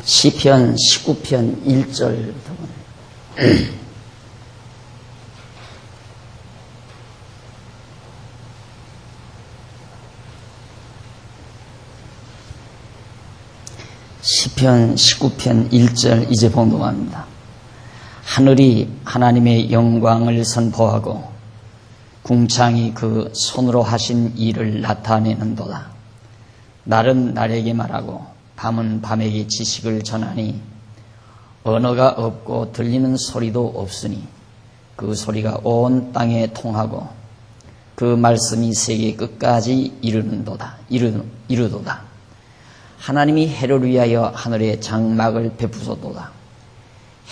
시편 19편 1절 시편 19편 1절 이제 봉독합니다. 하늘이 하나님의 영광을 선포하고 궁창이 그 손으로 하신 일을 나타내는도다. 날은 날에게 말하고 밤은 밤에게 지식을 전하니 언어가 없고 들리는 소리도 없으니 그 소리가 온 땅에 통하고 그 말씀이 세계 끝까지 이르도다. 하나님이 해를 위하여 하늘에 장막을 베푸소도다.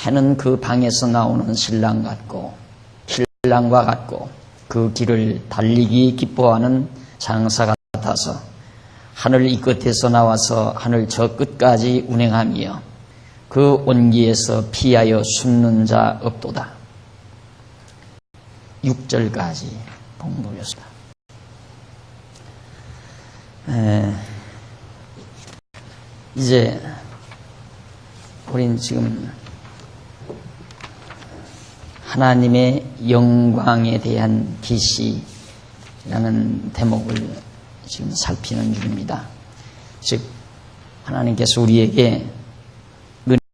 해는 그 방에서 나오는 신랑과 같고 그 길을 달리기 기뻐하는 장사 같아서 하늘 이 끝에서 나와서 하늘 저 끝까지 운행하며 그 온기에서 피하여 숨는 자 없도다. 6절까지 봉독했습니다. 이제 우린 지금 하나님의 영광에 대한 계시라는 대목을 지금 살피는 중입니다. 즉 하나님께서 우리에게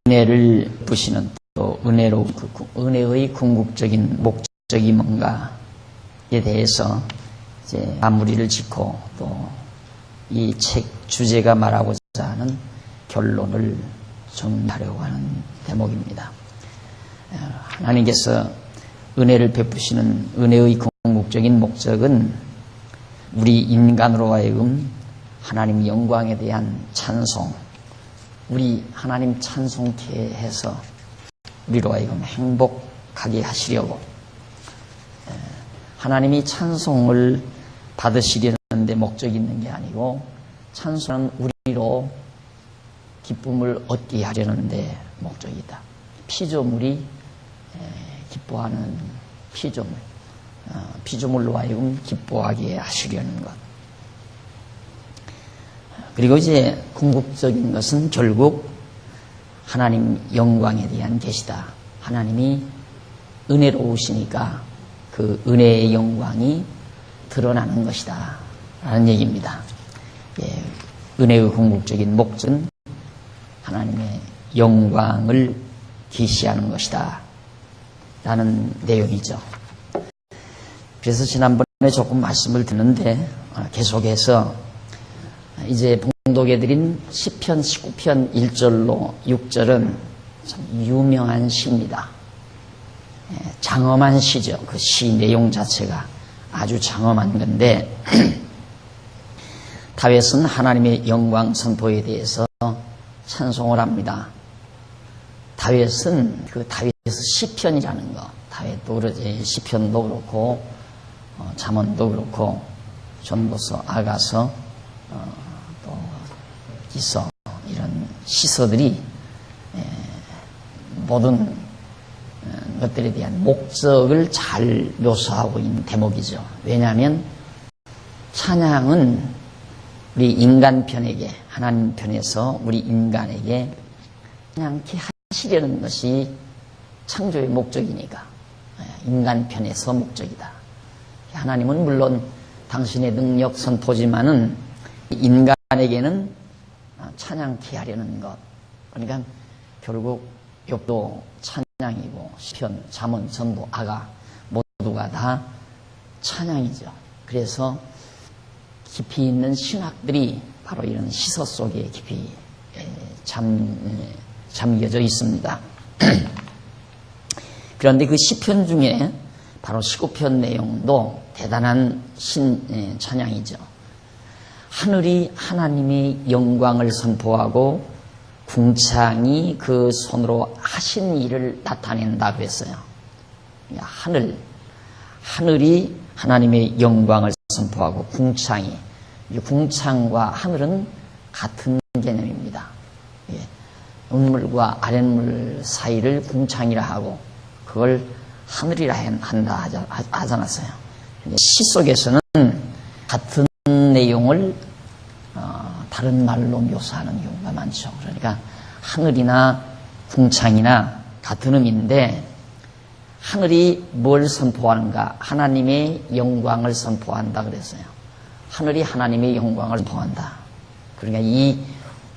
은혜를 부시는 또 은혜의 궁극적인 목적이 뭔가에 대해서 이제 마무리를 짓고 또 이 책 주제가 말하고자 하는 결론을 정리하려고 하는 대목입니다. 하나님께서 은혜를 베푸시는 은혜의 궁극적인 목적은 우리 인간으로 하여금 하나님 영광에 대한 찬송, 우리 하나님 찬송케 해서 우리로 하여금 행복하게 하시려고 하나님이 찬송을 받으시려는 데 목적이 있는 게 아니고 찬송은 우리로 기쁨을 얻게 하려는 데 목적이다. 피조물이 기뻐하는 피조물로 하여금 기뻐하게 하시려는 것. 그리고 이제 궁극적인 것은 결국 하나님 영광에 대한 계시다. 하나님이 은혜로우시니까 그 은혜의 영광이 드러나는 것이다 라는 얘기입니다. 은혜의 궁극적인 목적은 하나님의 영광을 계시하는 것이다 라는 내용이죠. 그래서 지난번에 조금 말씀을 드렸는데 계속해서 이제 봉독해드린 시편 19편 1절로 6절은 참 유명한 시입니다. 장엄한 시죠. 그 시 내용 자체가 아주 장엄한 건데 다윗은 하나님의 영광 선포에 대해서 찬송을 합니다. 다윗은 그 다윗의 시편이라는 거, 다윗도 그러지, 시편도 그렇고 잠언도 그렇고 전도서, 아가서, 또 기서 이런 시서들이 모든 것들에 대한 목적을 잘 묘사하고 있는 대목이죠. 왜냐하면 찬양은 우리 인간 편에게, 하나님 편에서 우리 인간에게 찬양케 하시려는 것이 창조의 목적이니까 인간 편에서 목적이다. 하나님은 물론 당신의 능력 선포지만은 인간에게는 찬양케 하려는 것. 그러니까 결국 욥도 찬양이고 시편, 잠언, 전도, 아가 모두가 다 찬양이죠. 그래서 깊이 있는 신학들이 바로 이런 시서 속에 깊이 잠겨져 있습니다. 그런데 그 시편 중에 바로 19편 내용도 대단한 찬양이죠. 하늘이 하나님의 영광을 선포하고 궁창이 그 손으로 하신 일을 나타낸다고 했어요. 하늘이 하나님의 영광을 선포하고 궁창이, 궁창과 하늘은 같은 개념입니다. 음물과 아랫물 사이를 궁창이라 하고 그걸 하늘이라 한다 하지 않았어요. 시 속에서는 같은 내용을 다른 말로 묘사하는 경우가 많죠. 그러니까 하늘이나 궁창이나 같은 의미인데 하늘이 뭘 선포하는가? 하나님의 영광을 선포한다 그랬어요. 하늘이 하나님의 영광을 선포한다. 그러니까 이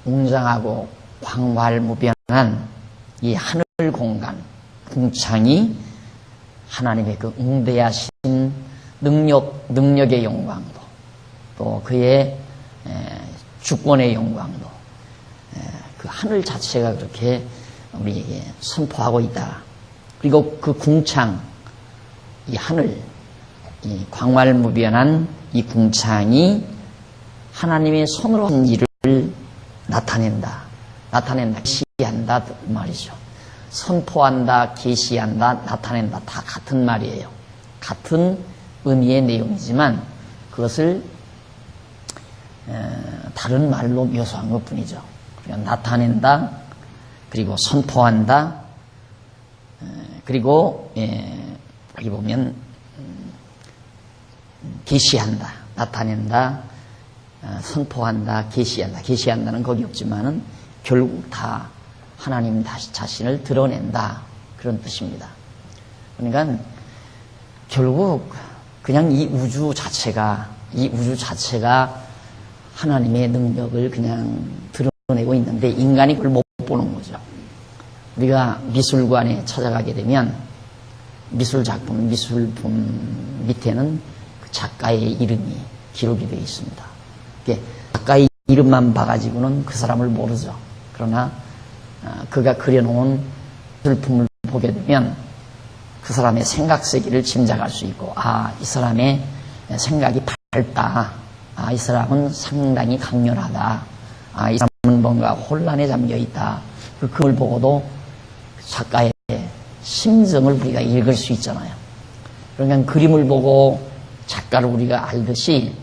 웅장하고 광활무변한 이 하늘 공간, 궁창이 하나님의 그 웅대하신 능력의 영광도 또 그의 주권의 영광도 그 하늘 자체가 그렇게 우리에게 선포하고 있다. 그리고 그 궁창, 이 하늘, 이 광활무변한 이 궁창이 하나님의 손으로 한 일을 나타낸다, 계시한다 말이죠. 선포한다, 계시한다, 나타낸다 다 같은 말이에요. 같은 의미의 내용이지만 그것을 다른 말로 묘사한 것뿐이죠. 그러니까 나타낸다, 그리고 선포한다, 그리고 여기 보면 계시한다, 나타낸다, 선포한다, 계시한다. 계시한다는 거기 없지만은 결국 다 하나님 자신을 드러낸다, 그런 뜻입니다. 그러니까 결국 그냥 이 우주 자체가 하나님의 능력을 그냥 드러내고 있는데 인간이 그걸 못 보는 거죠. 우리가 미술관에 찾아가게 되면 미술품 밑에는 그 작가의 이름이 기록이 되어 있습니다. 작가의 이름만 봐가지고는 그 사람을 모르죠. 그러나 그가 그려놓은 미술품을 보게 되면 그 사람의 생각 세계를 짐작할 수 있고, 이 사람의 생각이 밝다, 이 사람은 상당히 강렬하다, 이 사람은 뭔가 혼란에 잠겨있다. 그걸 보고도 작가의 심정을 우리가 읽을 수 있잖아요. 그러니까 그림을 보고 작가를 우리가 알듯이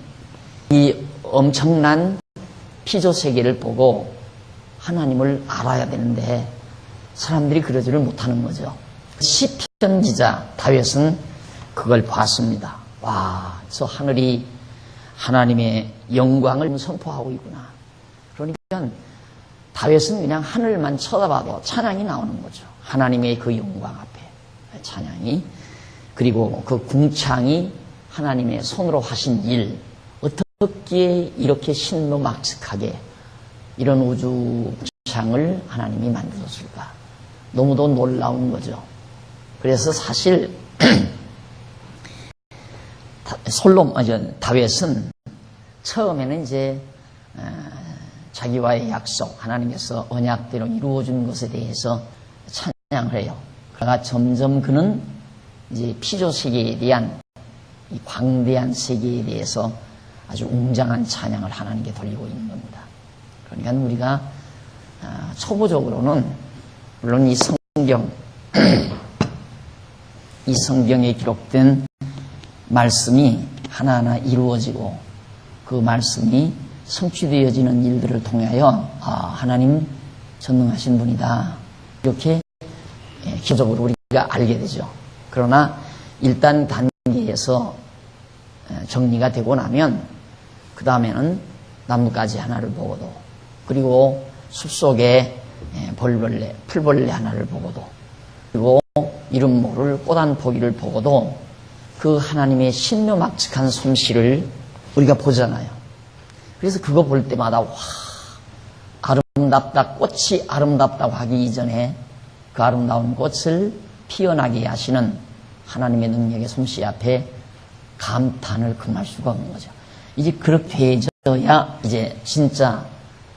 이 엄청난 피조 세계를 보고 하나님을 알아야 되는데 사람들이 그러지를 못하는 거죠. 시편 기자 다윗은 그걸 봤습니다. 와, 저 하늘이 하나님의 영광을 선포하고 있구나. 그러니까 다윗은 그냥 하늘만 쳐다봐도 찬양이 나오는 거죠. 하나님의 그 영광 앞에 찬양이. 그리고 그 궁창이 하나님의 손으로 하신 일, 어떻게 이렇게 신묘막측하게 이런 우주 궁창을 하나님이 만들었을까? 너무도 놀라운 거죠. 그래서 사실 다윗은 처음에는 이제 자기와의 약속, 하나님께서 언약대로 이루어준 것에 대해서 찬양을 해요. 그러다가 점점 그는 이제 피조 세계에 대한 이 광대한 세계에 대해서 아주 웅장한 찬양을 하나님께 돌리고 있는 겁니다. 그러니까 우리가 초보적으로는 물론 이 성경 이 성경에 기록된 말씀이 하나하나 이루어지고 그 말씀이 성취되어지는 일들을 통하여 하나님 전능하신 분이다, 이렇게 기본적으로 우리가 알게 되죠. 그러나 일단 단계에서 정리가 되고 나면 그 다음에는 나뭇가지 하나를 보고도, 그리고 숲속에 풀벌레 하나를 보고도, 그리고 이름 모를 꽃 한 포기를 보고도 그 하나님의 신묘막측한 솜씨를 우리가 보잖아요. 그래서 그거 볼 때마다 아름답다, 꽃이 아름답다고 하기 이전에 그 아름다운 꽃을 피어나게 하시는 하나님의 능력의 솜씨 앞에 감탄을 금할 수가 없는 거죠. 이제 그렇게 해져야 이제 진짜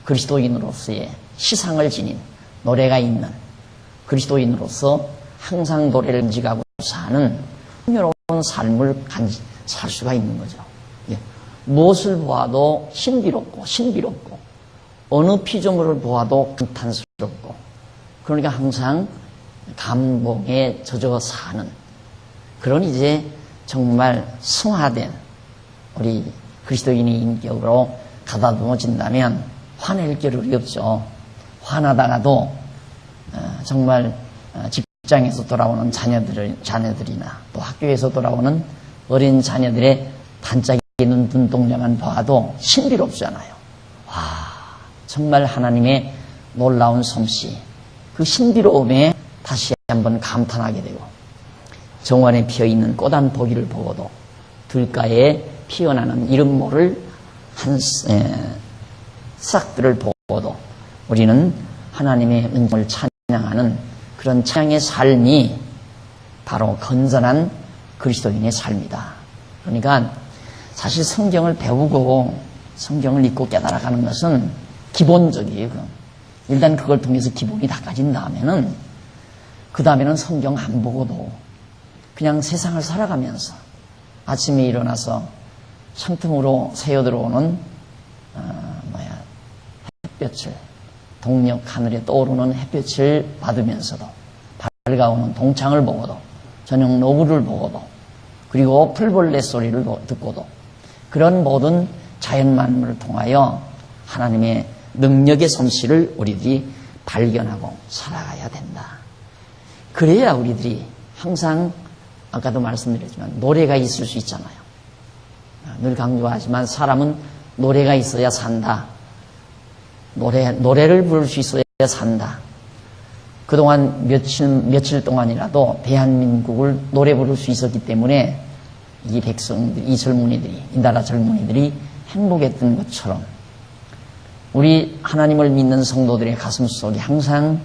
그리스도인으로서의 시상을 지닌, 노래가 있는 그리스도인으로서 항상 노래를 간직하고 사는 풍요로운 삶을 살 수가 있는 거죠. 무엇을 보아도 신비롭고 어느 피조물을 보아도 감탄스럽고, 그러니까 항상 감동에 젖어 사는 그런 이제 정말 승화된 우리 그리스도인의 인격으로 가다듬어진다면 화낼 겨를이 없죠. 화나다가도 정말 직장에서 돌아오는 자녀들이나 또 학교에서 돌아오는 어린 자녀들의 반짝이는 눈동자만 봐도 신비롭잖아요. 와, 정말 하나님의 놀라운 솜씨, 그 신비로움에 다시 한번 감탄하게 되고, 정원에 피어있는 꽃 한 포기를 보고도 들가에 피어나는 이름 모를 한 싹들을 보고도 우리는 하나님의 은총을 찬양하는 그런 찬양의 삶이 바로 건전한 그리스도인의 삶이다. 그러니까 사실 성경을 배우고 성경을 읽고 깨달아가는 것은 기본적이에요. 일단 그걸 통해서 기본이 닦아진 다음에는 그 다음에는 성경 안 보고도 그냥 세상을 살아가면서 아침에 일어나서 창틈으로 새어 들어오는 햇볕을, 동력 하늘에 떠오르는 햇볕을 받으면서도, 밝아오는 동창을 보고도, 저녁 노을을 보고도, 그리고 풀벌레 소리를 듣고도, 그런 모든 자연 만물을 통하여 하나님의 능력의 솜씨를 우리들이 발견하고 살아가야 된다. 그래야 우리들이 항상, 아까도 말씀드렸지만 노래가 있을 수 있잖아요. 늘 강조하지만 사람은 노래가 있어야 산다. 노래를 부를 수 있어야 산다. 그동안 며칠 동안이라도 대한민국을 노래 부를 수 있었기 때문에 이 백성들, 이 젊은이들이, 이 나라 젊은이들이 행복했던 것처럼 우리 하나님을 믿는 성도들의 가슴 속에 항상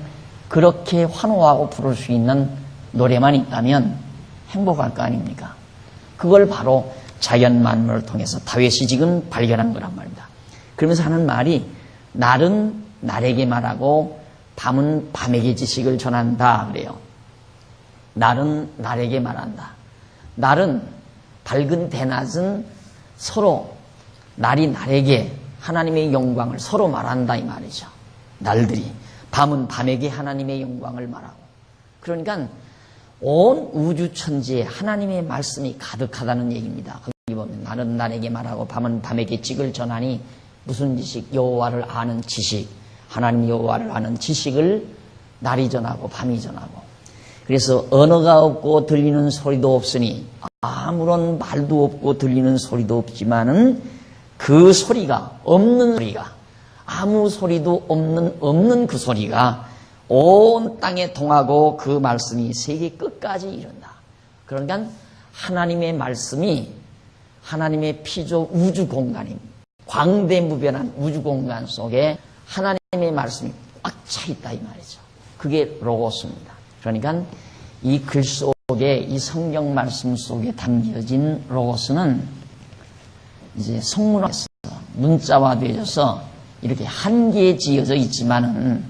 그렇게 환호하고 부를 수 있는 노래만 있다면 행복할 거 아닙니까? 그걸 바로 자연 만물을 통해서 다윗이 지금 발견한 거란 말입니다. 그러면서 하는 말이 날은 날에게 말하고 밤은 밤에게 지식을 전한다 그래요. 날은 날에게 말한다. 날은 밝은 대낮은 서로 날이 날에게 하나님의 영광을 서로 말한다 이 말이죠. 날들이 밤은 밤에게 하나님의 영광을 말하고, 그러니까 온 우주 천지에 하나님의 말씀이 가득하다는 얘기입니다. 거기 보면 날은 날에게 말하고 밤은 밤에게 지식을 전하니, 무슨 지식? 여호와를 아는 지식, 하나님 여호와를 아는 지식을 날이 전하고 밤이 전하고. 그래서 언어가 없고 들리는 소리도 없으니, 아무런 말도 없고 들리는 소리도 없지만은 그 소리가, 없는 소리가, 아무 소리도 없는 그 소리가 온 땅에 통하고 그 말씀이 세계 끝까지 이른다. 그러니까 하나님의 말씀이 하나님의 피조 우주 공간입니다. 광대무변한 우주 공간 속에 하나님의 말씀이 꽉 차 있다 이 말이죠. 그게 로고스입니다. 그러니까 이 글 속에, 이 성경 말씀 속에 담겨진 로고스는 이제 성문화에서 문자화되어서 이렇게 한 개에 지어져 있지만은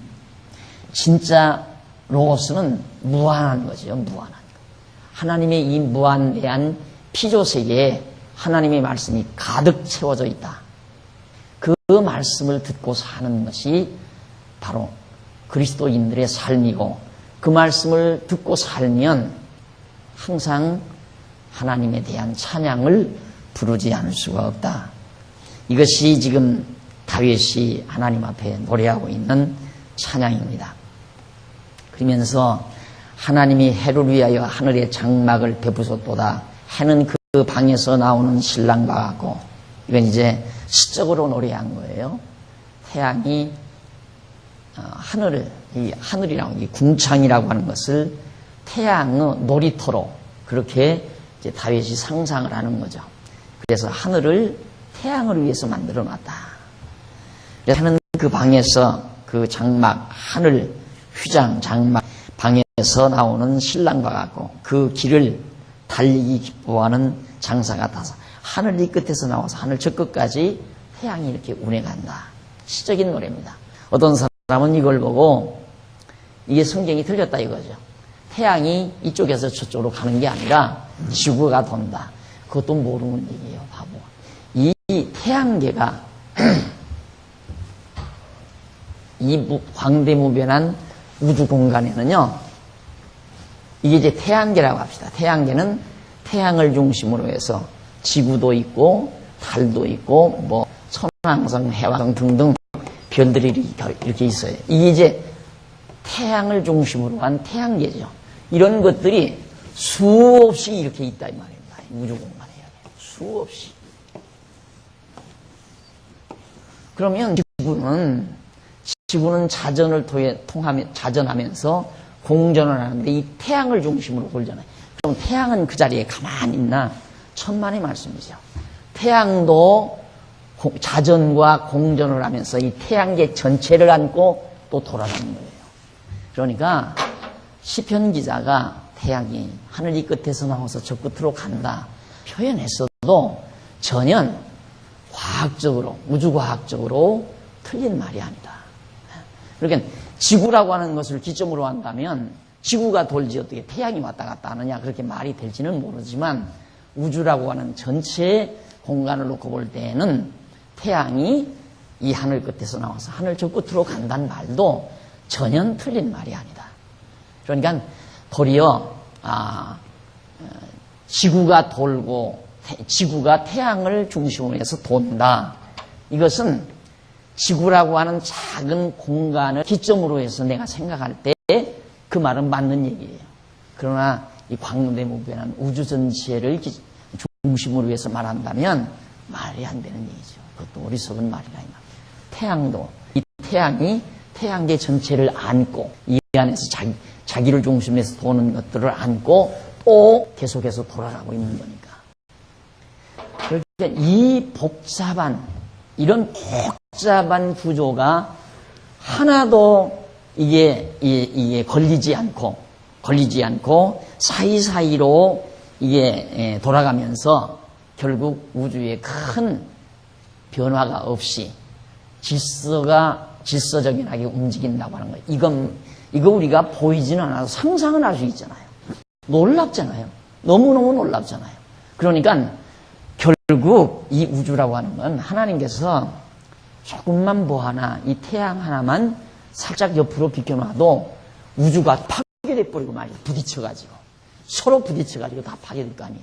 진짜 로고스는 무한한 거죠. 무한한 거. 하나님의 이 무한대한 피조 세계에 하나님의 말씀이 가득 채워져 있다. 그 말씀을 듣고 사는 것이 바로 그리스도인들의 삶이고, 그 말씀을 듣고 살면 항상 하나님에 대한 찬양을 부르지 않을 수가 없다. 이것이 지금 다윗이 하나님 앞에 노래하고 있는 찬양입니다. 그러면서 하나님이 해를 위하여 하늘의 장막을 베푸셨도다. 해는 그 방에서 나오는 신랑과 같고, 이건 이제 시적으로 노래한 거예요. 태양이 하늘을, 이 하늘이라고, 이 궁창이라고 하는 것을 태양의 놀이터로 그렇게 이제 다윗이 상상을 하는 거죠. 그래서 하늘을 태양을 위해서 만들어 놨다. 해는 그 방에서 그 장막, 하늘, 휘장, 장막, 방에서 나오는 신랑과 같고, 그 길을 달리기 기뻐하는 장사 같아서 하늘 이 끝에서 나와서 하늘 저 끝까지 태양이 이렇게 운행한다. 시적인 노래입니다. 어떤 사람은 이걸 보고 이게 성경이 틀렸다 이거죠. 태양이 이쪽에서 저쪽으로 가는 게 아니라 지구가 돈다. 그것도 모르는 얘기예요. 바보. 이 태양계가 이 광대무변한 우주 공간에는요, 이게 이제 태양계라고 합시다. 태양계는 태양을 중심으로 해서 지구도 있고 달도 있고 뭐 천왕성, 해왕성 등등 별들이 이렇게 있어요. 이게 이제 태양을 중심으로 한 태양계죠. 이런 것들이 수없이 이렇게 있다 이 말입니다. 우주 공간에 수없이. 그러면 지구는 지구는 자전하면서 공전을 하는데 이 태양을 중심으로 돌잖아요. 그럼 태양은 그 자리에 가만히 있나? 천만의 말씀이죠. 태양도 자전과 공전을 하면서 이 태양계 전체를 안고 또 돌아가는 거예요. 그러니까 시편 기자가 태양이 하늘 이 끝에서 나와서 저 끝으로 간다 표현했어도 전혀 과학적으로, 우주과학적으로 틀린 말이 아니다. 그러니까 지구라고 하는 것을 기점으로 한다면 지구가 돌지 어떻게 태양이 왔다 갔다 하느냐 그렇게 말이 될지는 모르지만 우주라고 하는 전체 공간을 놓고 볼 때에는 태양이 이 하늘 끝에서 나와서 하늘 저 끝으로 간다는 말도 전혀 틀린 말이 아니다. 그러니까 도리어 지구가 돌고 지구가 태양을 중심으로 해서 돈다. 이것은 지구라고 하는 작은 공간을 기점으로 해서 내가 생각할 때 그 말은 맞는 얘기예요. 그러나 이 광대무변한 우주 전체를 중심으로 해서 말한다면 말이 안 되는 얘기죠. 그것도 어리석은 말이라 이 말이에요. 태양도 이 태양이 태양계 전체를 안고 이 안에서 자기를 중심으로 해서 도는 것들을 안고 또 계속해서 돌아가고 있는 거니까. 그러니까 이런 복잡한 구조가 하나도 이게 걸리지 않고 사이사이로 이게 돌아가면서 결국 우주에 큰 변화가 없이 질서적인하게 움직인다고 하는 거예요. 이거 우리가 보이지는 않아도 상상은 할 수 있잖아요. 놀랍잖아요. 너무너무 놀랍잖아요. 그러니까 결국 이 우주라고 하는 건 하나님께서 조금만 뭐 하나 이 태양 하나만 살짝 옆으로 비켜놔도 우주가 파괴돼버리고 말이에요. 부딪혀가지고 서로 부딪혀가지고 다 파괴될 거 아니에요.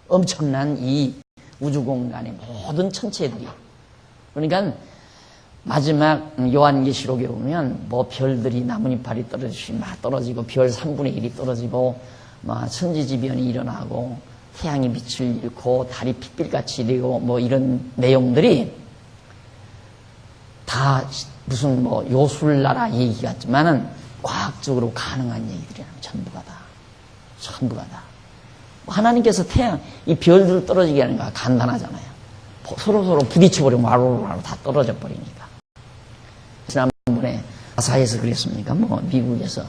엄청난 이 우주 공간의 모든 천체들이. 그러니까 마지막 요한계시록에 보면 뭐 별들이 나뭇잎알이 떨어지고 별 3분의 1이 떨어지고 막 천지지변이 일어나고 태양이 빛을 잃고 달이 핏빛같이 되고 뭐 이런 내용들이 다 무슨 뭐 요술나라 얘기 같지만은 과학적으로 가능한 얘기들이라면 전부가 다. 하나님께서 이 별들 떨어지게 하는 거 간단하잖아요. 서로 부딪혀버리면 와로와로 다 떨어져 버리니까. 지난번에 나사에서 그랬습니까? 뭐 미국에서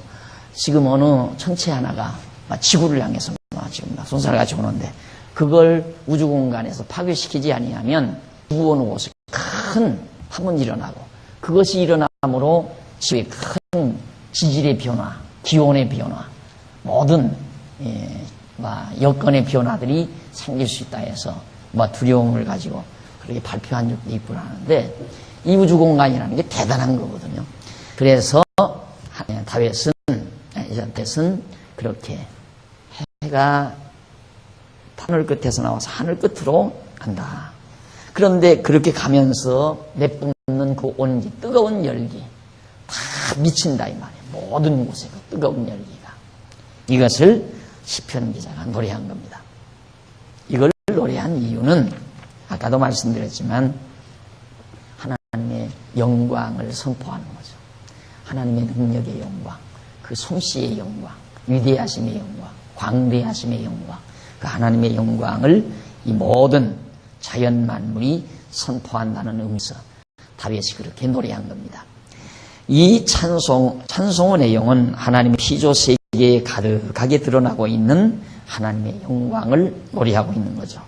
지금 어느 천체 하나가 지구를 향해서 지금 손살같이 오는데 그걸 우주 공간에서 파괴시키지 아니하면 지구 어느 곳에 큰 파문이 일어나고 그것이 일어남으로 지구의 큰 지질의 변화, 기온의 변화, 모든 여건의 변화들이 생길 수 있다 해서 두려움을 가지고 그렇게 발표한 적도 있고 하는데 이 우주 공간이라는 게 대단한 거거든요. 그래서 다윗은 그렇게 해가 하늘 끝에서 나와서 하늘 끝으로 간다. 그런데 그렇게 가면서 내뿜는 그 온기, 뜨거운 열기 다 미친다 이 말이에요. 모든 곳에 그 뜨거운 열기가. 이것을 시편 기자가 노래한 겁니다. 이걸 노래한 이유는 아까도 말씀드렸지만 하나님의 영광을 선포하는 거죠. 하나님의 능력의 영광, 그 솜씨의 영광, 위대하심의 영광, 광대하심의 영광, 그 하나님의 영광을 이 모든 자연 만물이 선포한다는 의미에서 다윗이 그렇게 노래한 겁니다. 이 찬송의 내용은 하나님의 피조 세계에 가득하게 드러나고 있는 하나님의 영광을 노래하고 있는 거죠.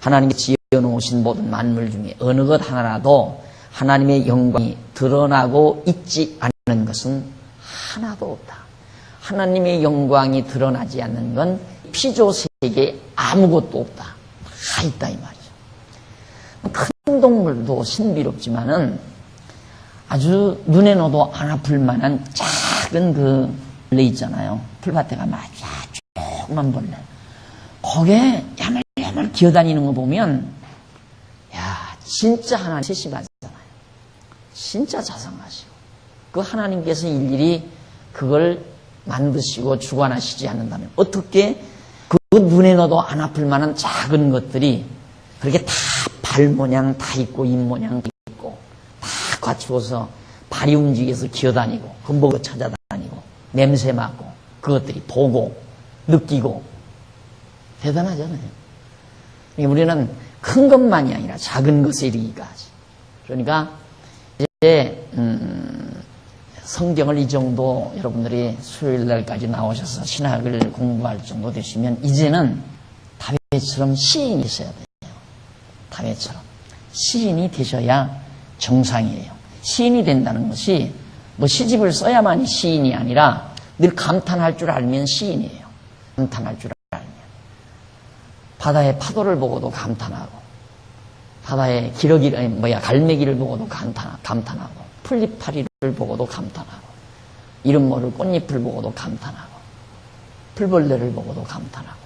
하나님이 지어놓으신 모든 만물 중에 어느 것 하나라도 하나님의 영광이 드러나고 있지 않는 것은 하나도 없다. 하나님의 영광이 드러나지 않는 건 피조 세계에 아무것도 없다. 다 있다 이 말이죠. 큰 동물도 신비롭지만은 아주 눈에 넣어도 안 아플 만한 작은 그 벌레 있잖아요. 풀밭에 가면 아주 조그만 벌레. 거기에 야물야물 기어다니는 거 보면 야 진짜 하나님 세심하잖아요. 진짜 자상하시고 그 하나님께서 일일이 그걸 만드시고 주관하시지 않는다면 어떻게 그 눈에 넣어도 안 아플 만한 작은 것들이 그렇게 다 발 모양 다 있고 입 모양 다 있고 다 갖추어서 발이 움직여서 기어다니고 흠뻑 찾아다니고 냄새 맡고 그것들이 보고 느끼고 대단하잖아요. 우리는 큰 것만이 아니라 작은 것에 이르기까지. 그러니까 이제 성경을 이 정도 여러분들이 수요일 날까지 나오셔서 신학을 공부할 정도 되시면 이제는 다윗처럼 시인이 있어야 돼요. 다윗처럼 시인이 되셔야 정상이에요. 시인이 된다는 것이 뭐 시집을 써야만이 시인이 아니라 늘 감탄할 줄 알면 시인이에요. 감탄할 줄 알면. 바다의 파도를 보고도 감탄하고, 바다의 갈매기를 보고도 감탄하고, 풀잎파리를 보고도 감탄하고, 이름 모를 꽃잎을 보고도 감탄하고, 풀벌레를 보고도 감탄하고,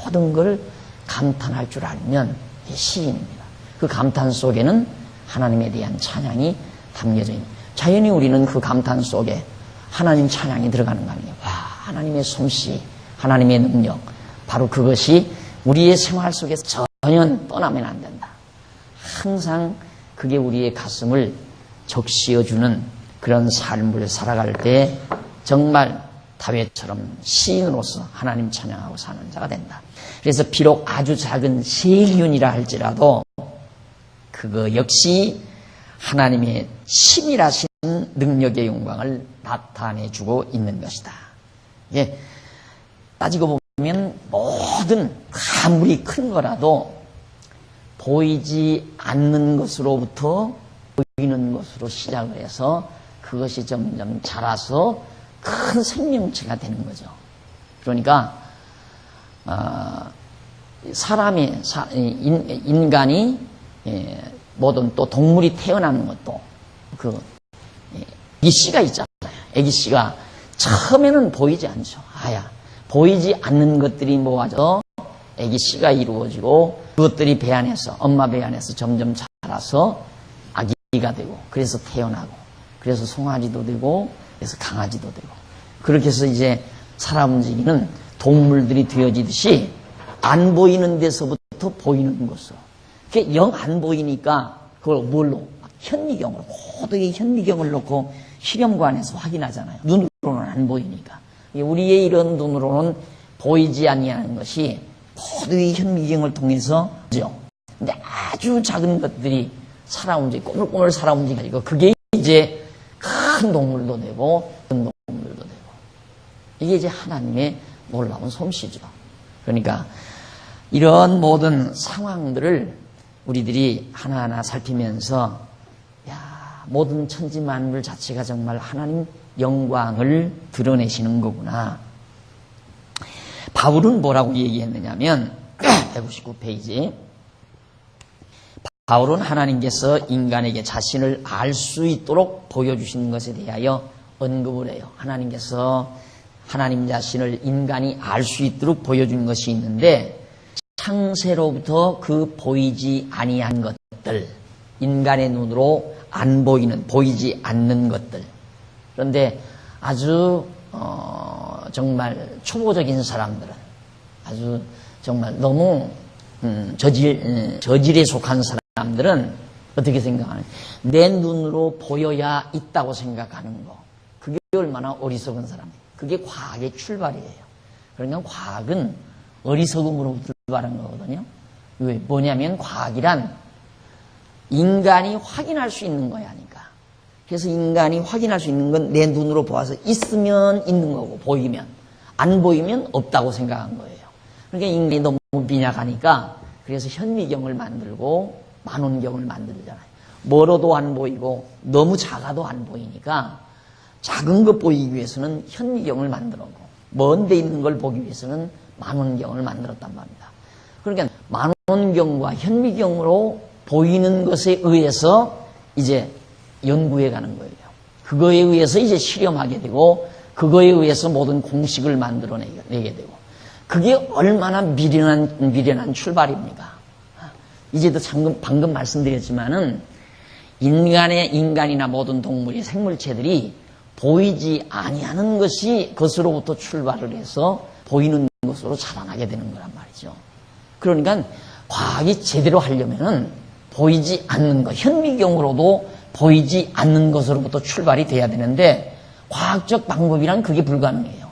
모든 걸 감탄할 줄 알면 시인입니다. 그 감탄 속에는 하나님에 대한 찬양이 담겨져 있는. 자연히 우리는 그 감탄 속에 하나님 찬양이 들어가는 거 아니에요. 와, 하나님의 솜씨, 하나님의 능력, 바로 그것이 우리의 생활 속에서 전혀 떠나면 안 된다. 항상 그게 우리의 가슴을 적시어주는 그런 삶을 살아갈 때 정말 다윗처럼 시인으로서 하나님 찬양하고 사는 자가 된다. 그래서 비록 아주 작은 세기운이라 할지라도 그거 역시 하나님의 치밀하신 능력의 영광을 나타내주고 있는 것이다. 이게 따지고 보면 모든 아무리 큰 거라도 보이지 않는 것으로부터 보이는 것으로 시작을 해서 그것이 점점 자라서 큰 생명체가 되는 거죠. 그러니까 인간이 뭐든 또 동물이 태어나는 것도 애기씨가 있잖아요. 애기씨가 처음에는 보이지 않죠. 보이지 않는 것들이 모아져 애기씨가 이루어지고 그것들이 배 안에서 엄마 배 안에서 점점 자라서 아기가 되고 그래서 태어나고 그래서 송아지도 되고 그래서 강아지도 되고 그렇게 해서 이제 살아 움직이는 동물들이 되어지듯이 안 보이는 데서부터 보이는 것으로 그게 영 안 보이니까 그걸 뭘로? 현미경으로 고도의 현미경을 놓고 실험관에서 확인하잖아요. 눈으로는 안 보이니까. 우리의 이런 눈으로는 보이지 아니하는 것이 고도의 현미경을 통해서 죠. 근데 아주 작은 것들이 살아 움직이고 꼬물꼬물 살아 움직이고 그게 이제 큰 동물도 되고 큰 동물도 되고 이게 이제 하나님의 놀라운 솜씨죠. 그러니까 이런 모든 상황들을 우리들이 하나하나 살피면서 모든 천지 만물 자체가 정말 하나님 영광을 드러내시는 거구나. 바울은 뭐라고 얘기했느냐면 159페이지 바울은 하나님께서 인간에게 자신을 알 수 있도록 보여주신 것에 대하여 언급을 해요. 하나님께서 하나님 자신을 인간이 알 수 있도록 보여준 것이 있는데 창세로부터 그 보이지 아니한 것들, 인간의 눈으로 안 보이는, 보이지 않는 것들. 그런데 아주 정말 초보적인 사람들은 아주 정말 너무 저질에 속한 사람들은 어떻게 생각하는? 내 눈으로 보여야 있다고 생각하는 거. 그게 얼마나 어리석은 사람이에요. 그게 과학의 출발이에요. 그러니까 과학은 어리석음으로부터 출발한 거거든요. 왜? 뭐냐면 과학이란 인간이 확인할 수 있는 거야 하니까. 그래서 인간이 확인할 수 있는 건 내 눈으로 보아서 있으면 있는 거고 보이면 안 보이면 없다고 생각한 거예요. 그러니까 인간이 너무 빈약하니까 그래서 현미경을 만들고 만원경을 만들잖아요. 멀어도 안 보이고 너무 작아도 안 보이니까 작은 것 보이기 위해서는 현미경을 만들었고 먼 데 있는 걸 보기 위해서는 만원경을 만들었단 말입니다. 그러니까 만원경과 현미경으로 보이는 것에 의해서 이제 연구해 가는 거예요. 그거에 의해서 이제 실험하게 되고 그거에 의해서 모든 공식을 만들어내게 되고 그게 얼마나 미련한 출발입니까? 이제도 방금 말씀드렸지만은 인간이나 모든 동물의 생물체들이 보이지 아니하는 것으로부터 출발을 해서 보이는 것으로 자라나게 되는 거란 말이죠. 그러니까 과학이 제대로 하려면은 보이지 않는 것, 현미경으로도 보이지 않는 것으로부터 출발이 돼야 되는데 과학적 방법이란 그게 불가능해요.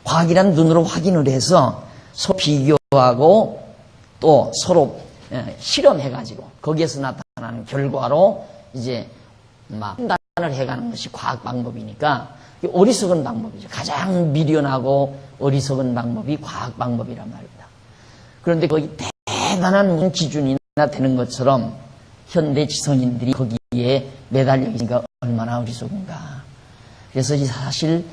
과학이란 눈으로 확인을 해서 서로 비교하고 또 서로 실험해가지고 거기에서 나타나는 결과로 이제 막 판단을 해가는 것이 과학 방법이니까 어리석은 방법이죠. 가장 미련하고 어리석은 방법이 과학 방법이란 말입니다. 그런데 거기 대단한 기준이나 되는 것처럼 현대 지성인들이 거기에 매달려 있으니까 얼마나 어리석은가. 그래서 사실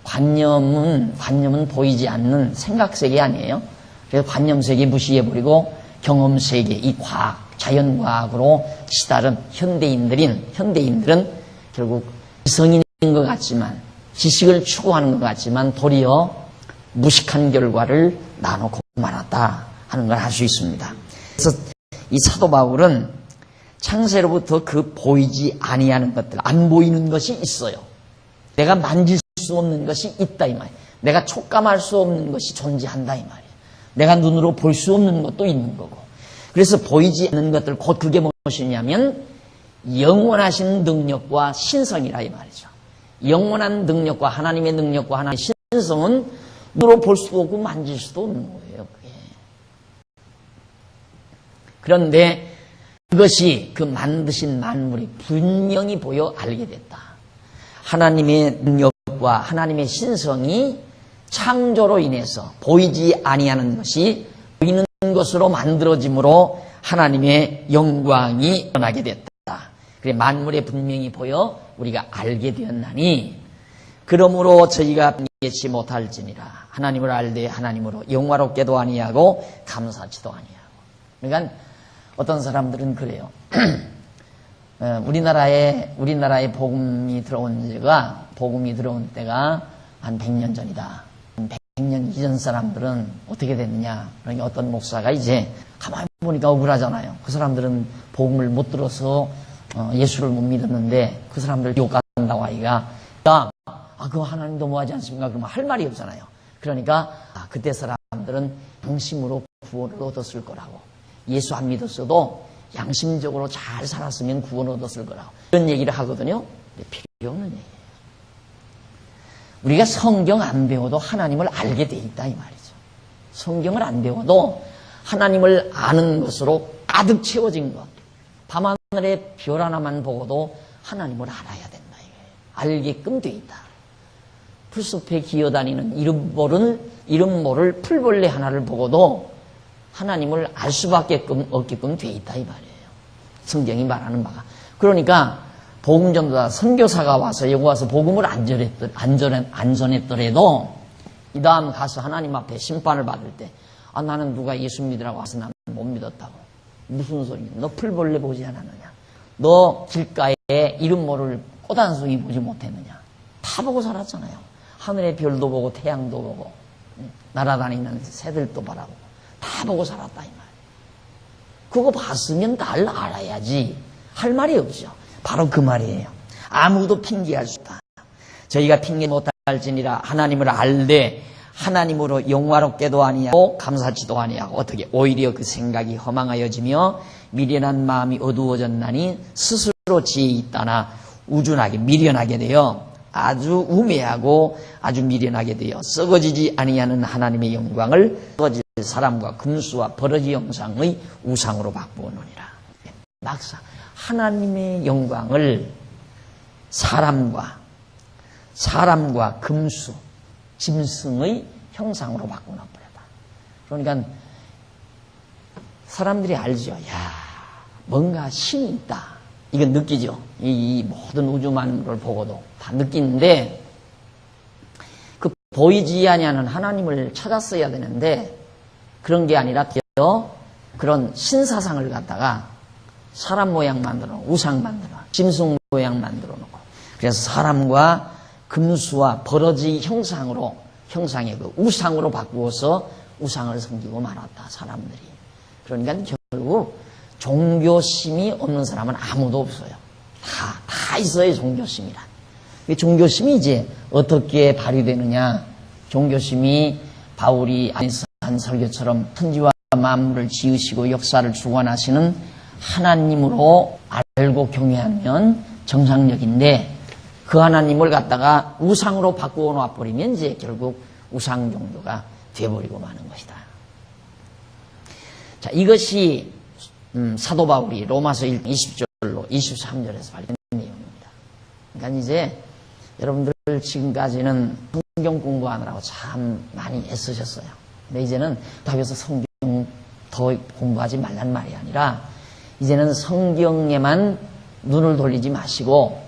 관념은 보이지 않는 생각세계 아니에요. 그래서 관념세계 무시해버리고 경험세계, 이 과학, 자연과학으로 시달은 현대인들은 결국 지성인인 것 같지만, 지식을 추구하는 것 같지만 도리어 무식한 결과를 나놓고 말았다 하는 걸 알 수 있습니다. 그래서 이 사도 바울은 창세로부터 그 보이지 아니하는 것들, 안 보이는 것이 있어요. 내가 만질 수 없는 것이 있다 이 말이에요. 내가 촉감할 수 없는 것이 존재한다 이 말이에요. 내가 눈으로 볼 수 없는 것도 있는 거고. 그래서 보이지 않는 것들, 곧 그게 무엇이냐면 영원하신 능력과 신성이라 이 말이죠. 영원한 능력과 하나님의 능력과 하나님의 신성은 눈으로 볼 수도 없고 만질 수도 없는 거예요. 그게. 그런데 그것이 그 만드신 만물이 분명히 보여 알게 됐다. 하나님의 능력과 하나님의 신성이 창조로 인해서 보이지 아니하는 것이 보이는 것으로 만들어짐으로 하나님의 영광이 드러나게 됐다. 그래 만물에 분명히 보여 우리가 알게 되었나니 그러므로 저희가 예치 못할지니라. 하나님을 알되 하나님으로 영화롭게도 아니하고 감사치도 아니하고. 그러니까 어떤 사람들은 그래요. 우리나라에 복음이 들어온 때가 한 100년 전이다. 100년 이전 사람들은 어떻게 됐느냐. 그러니까 어떤 목사가 이제 가만히 보니까 억울하잖아요. 그 사람들은 복음을 못 들어서 예수를 못 믿었는데 그 사람들 욕한다고 하기가 그거 하나님도 뭐하지 않습니까? 그러면 할 말이 없잖아요. 그러니까 그때 사람들은 양심으로 구원을 얻었을 거라고. 예수 안 믿었어도 양심적으로 잘 살았으면 구원을 얻었을 거라고. 이런 얘기를 하거든요. 근데 필요 없는 얘기예요. 우리가 성경 안 배워도 하나님을 알게 돼 있다 이 말이죠. 성경을 안 배워도 하나님을 아는 것으로 가득 채워진 것. 밤하늘의 별 하나만 보고도 하나님을 알아야 된다. 알게끔 돼 있다. 풀숲에 기어다니는 이름 모를 풀벌레 하나를 보고도 하나님을 알 수밖에 없게끔 돼 있다 이 말이에요. 성경이 말하는 바가. 그러니까 복음 전도자 선교사가 와서 여기 와서 복음을 안 전했더라도 이 다음 가서 하나님 앞에 심판을 받을 때 나는 누가 예수 믿으라고 와서 나는 못 믿었다고. 무슨 소리냐. 너 풀벌레 보지 않았느냐. 너 길가에 이름 모를 꽃 한 송이 보지 못했느냐. 다 보고 살았잖아요. 하늘의 별도 보고 태양도 보고 날아다니는 새들도 바라보고 다 보고 살았다 이 말. 그거 봤으면 날 알아야지 할 말이 없죠. 바로 그 말이에요. 아무도 핑계할 수 없다. 저희가 핑계 못할지니라. 하나님을 알되 하나님으로 영화롭게도 아니하고 감사치도 아니하고. 어떻게 오히려 그 생각이 허망하여지며 미련한 마음이 어두워졌나니 스스로 지혜 있다나 우준하게 미련하게 되어 아주 우매하고 아주 미련하게 되어 썩어지지 아니하는 하나님의 영광을 썩어질 사람과 금수와 버러지 형상의 우상으로 바꾸어놓으니라. 막상 하나님의 영광을 사람과 금수, 짐승의 형상으로 바꾸어버렸다. 그러니까 사람들이 알죠. 야, 뭔가 신이 있다. 이건 느끼죠. 이 모든 우주만물을 보고도 다 느끼는데 그 보이지 아니하는 하나님을 찾았어야 되는데 그런 게 아니라 그런 신사상을 갖다가 사람 모양 만들어 놓고 우상 만들어 짐승 모양 만들어 놓고 그래서 사람과 금수와 버러지 형상의 그 우상으로 바꾸어서 우상을 섬기고 말았다 사람들이. 그러니까 결국 종교심이 없는 사람은 아무도 없어요. 다 있어요 종교심이란. 종교심이 이제 어떻게 발휘되느냐. 종교심이 바울이 한 설교처럼 천지와 만물을 지으시고 역사를 주관하시는 하나님으로 알고 경외하면 정상적인데 그 하나님을 갖다가 우상으로 바꾸어 놔버리면 이제 결국 우상 종교가 되어버리고 마는 것이다. 자, 이것이 사도 바울이 로마서 1장 20절로 23절에서 발견된 내용입니다. 그러니까 이제 여러분들 지금까지는 성경 공부하느라고 참 많이 애쓰셨어요. 근데 이제는 다윗서 성경 더 공부하지 말란 말이 아니라 이제는 성경에만 눈을 돌리지 마시고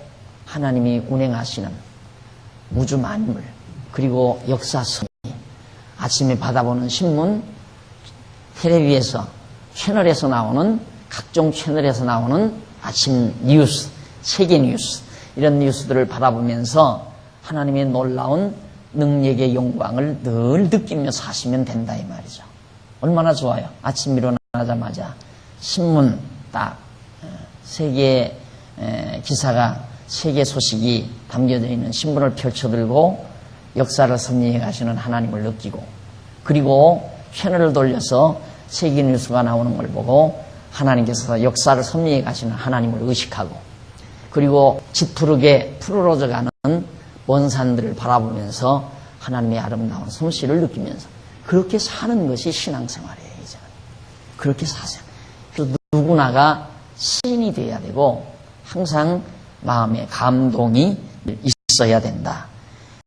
하나님이 운행하시는 우주 만물 그리고 역사 섭리 아침에 받아보는 신문 텔레비에서 채널에서 나오는 각종 채널에서 나오는 아침 뉴스 세계 뉴스 이런 뉴스들을 바라보면서 하나님의 놀라운 능력의 영광을 늘 느끼며 사시면 된다 이 말이죠. 얼마나 좋아요. 아침 일어나자마자 신문 딱 세계 기사가 세계 소식이 담겨져 있는 신문을 펼쳐들고 역사를 섭리해 가시는 하나님을 느끼고 그리고 채널을 돌려서 세계 뉴스가 나오는 걸 보고 하나님께서 역사를 섭리해 가시는 하나님을 의식하고 그리고 짙푸르게 푸르러져 가는 먼 산들을 바라보면서 하나님의 아름다운 솜씨를 느끼면서 그렇게 사는 것이 신앙생활이에요. 이제는 그렇게 사세요. 누구나가 시인이 돼야 되고 항상 마음에 감동이 있어야 된다.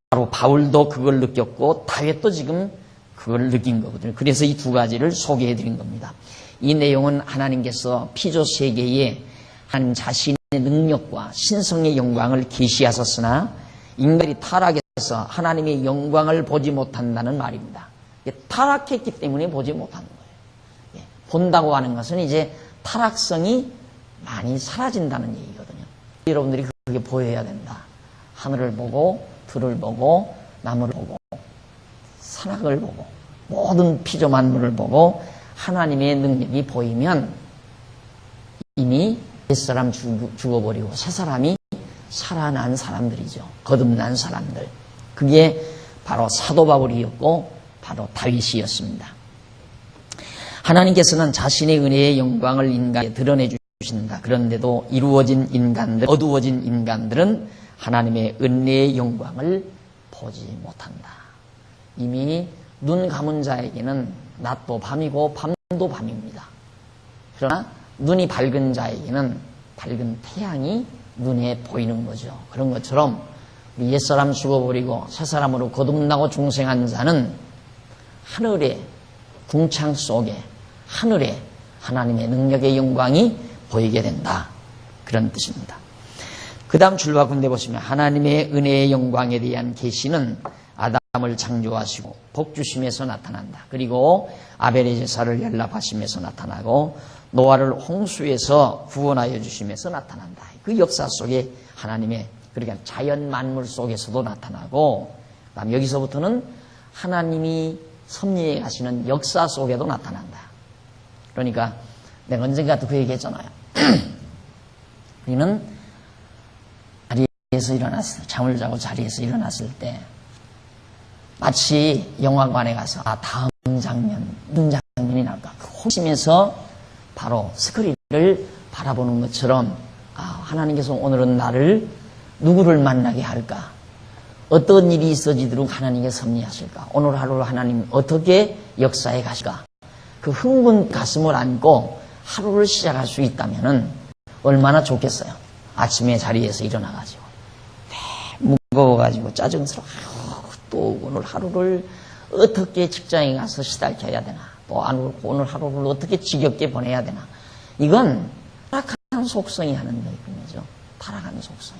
바로 바울도 그걸 느꼈고 다윗도 지금 그걸 느낀 거거든요. 그래서 이 두 가지를 소개해 드린 겁니다. 이 내용은 하나님께서 피조 세계에 하나님 자신의 능력과 신성의 영광을 계시하셨으나 인간이 타락해서 하나님의 영광을 보지 못한다는 말입니다. 타락했기 때문에 보지 못하는 거예요. 본다고 하는 것은 이제 타락성이 많이 사라진다는 얘기거든요. 여러분들이 그렇게 보여야 된다. 하늘을 보고 들을 보고 나무를 보고 산악을 보고 모든 피조 만물을 보고 하나님의 능력이 보이면 이미 옛사람 죽어버리고 새사람이 살아난 사람들이죠. 거듭난 사람들. 그게 바로 사도 바울이었고 바로 다윗이었습니다. 하나님께서는 자신의 은혜의 영광을 인간에 드러내 주신다. 그런데도 이루어진 인간들, 어두워진 인간들은 하나님의 은혜의 영광을 보지 못한다. 이미 눈 감은 자에게는 낮도 밤이고 밤도 밤입니다. 그러나 눈이 밝은 자에게는 밝은 태양이 눈에 보이는 거죠. 그런 것처럼 우리 옛사람 죽어버리고 새사람으로 거듭나고 중생한 자는 하늘의 궁창 속에 하늘에 하나님의 능력의 영광이 보이게 된다. 그런 뜻입니다. 그 다음 줄과 군데 보시면 하나님의 은혜의 영광에 대한 계시는 아담을 창조하시고 복주심에서 나타난다. 그리고 아벨의 제사를 연락하심에서 나타나고 노아를 홍수에서 구원하여 주심에서 나타난다. 그 역사 속에 하나님의 그러니까 자연 만물 속에서도 나타나고 그다음 여기서부터는 하나님이 섭리해 가시는 역사 속에도 나타난다. 그러니까 내가 언젠가도 그 얘기했잖아요. 우리는 자리에서 일어났을 때, 잠을 자고 자리에서 일어났을 때 마치 영화관에 가서 다음 장면, 무슨 장면이 나올까 그 호심에서 바로 스크린을 바라보는 것처럼 하나님께서 오늘은 나를 누구를 만나게 할까? 어떤 일이 있어지도록 하나님께서 섭리하실까? 오늘 하루를 하나님 어떻게 역사에 가실까? 그 흥분 가슴을 안고 하루를 시작할 수 있다면 얼마나 좋겠어요. 아침에 자리에서 일어나가지고 무거워가지고 짜증스러워. 또 오늘 하루를 어떻게 직장에 가서 시달려야 되나? 또 오늘 하루를 어떻게 지겹게 보내야 되나? 이건 타락한 속성이 하는 거죠. 타락한 속성.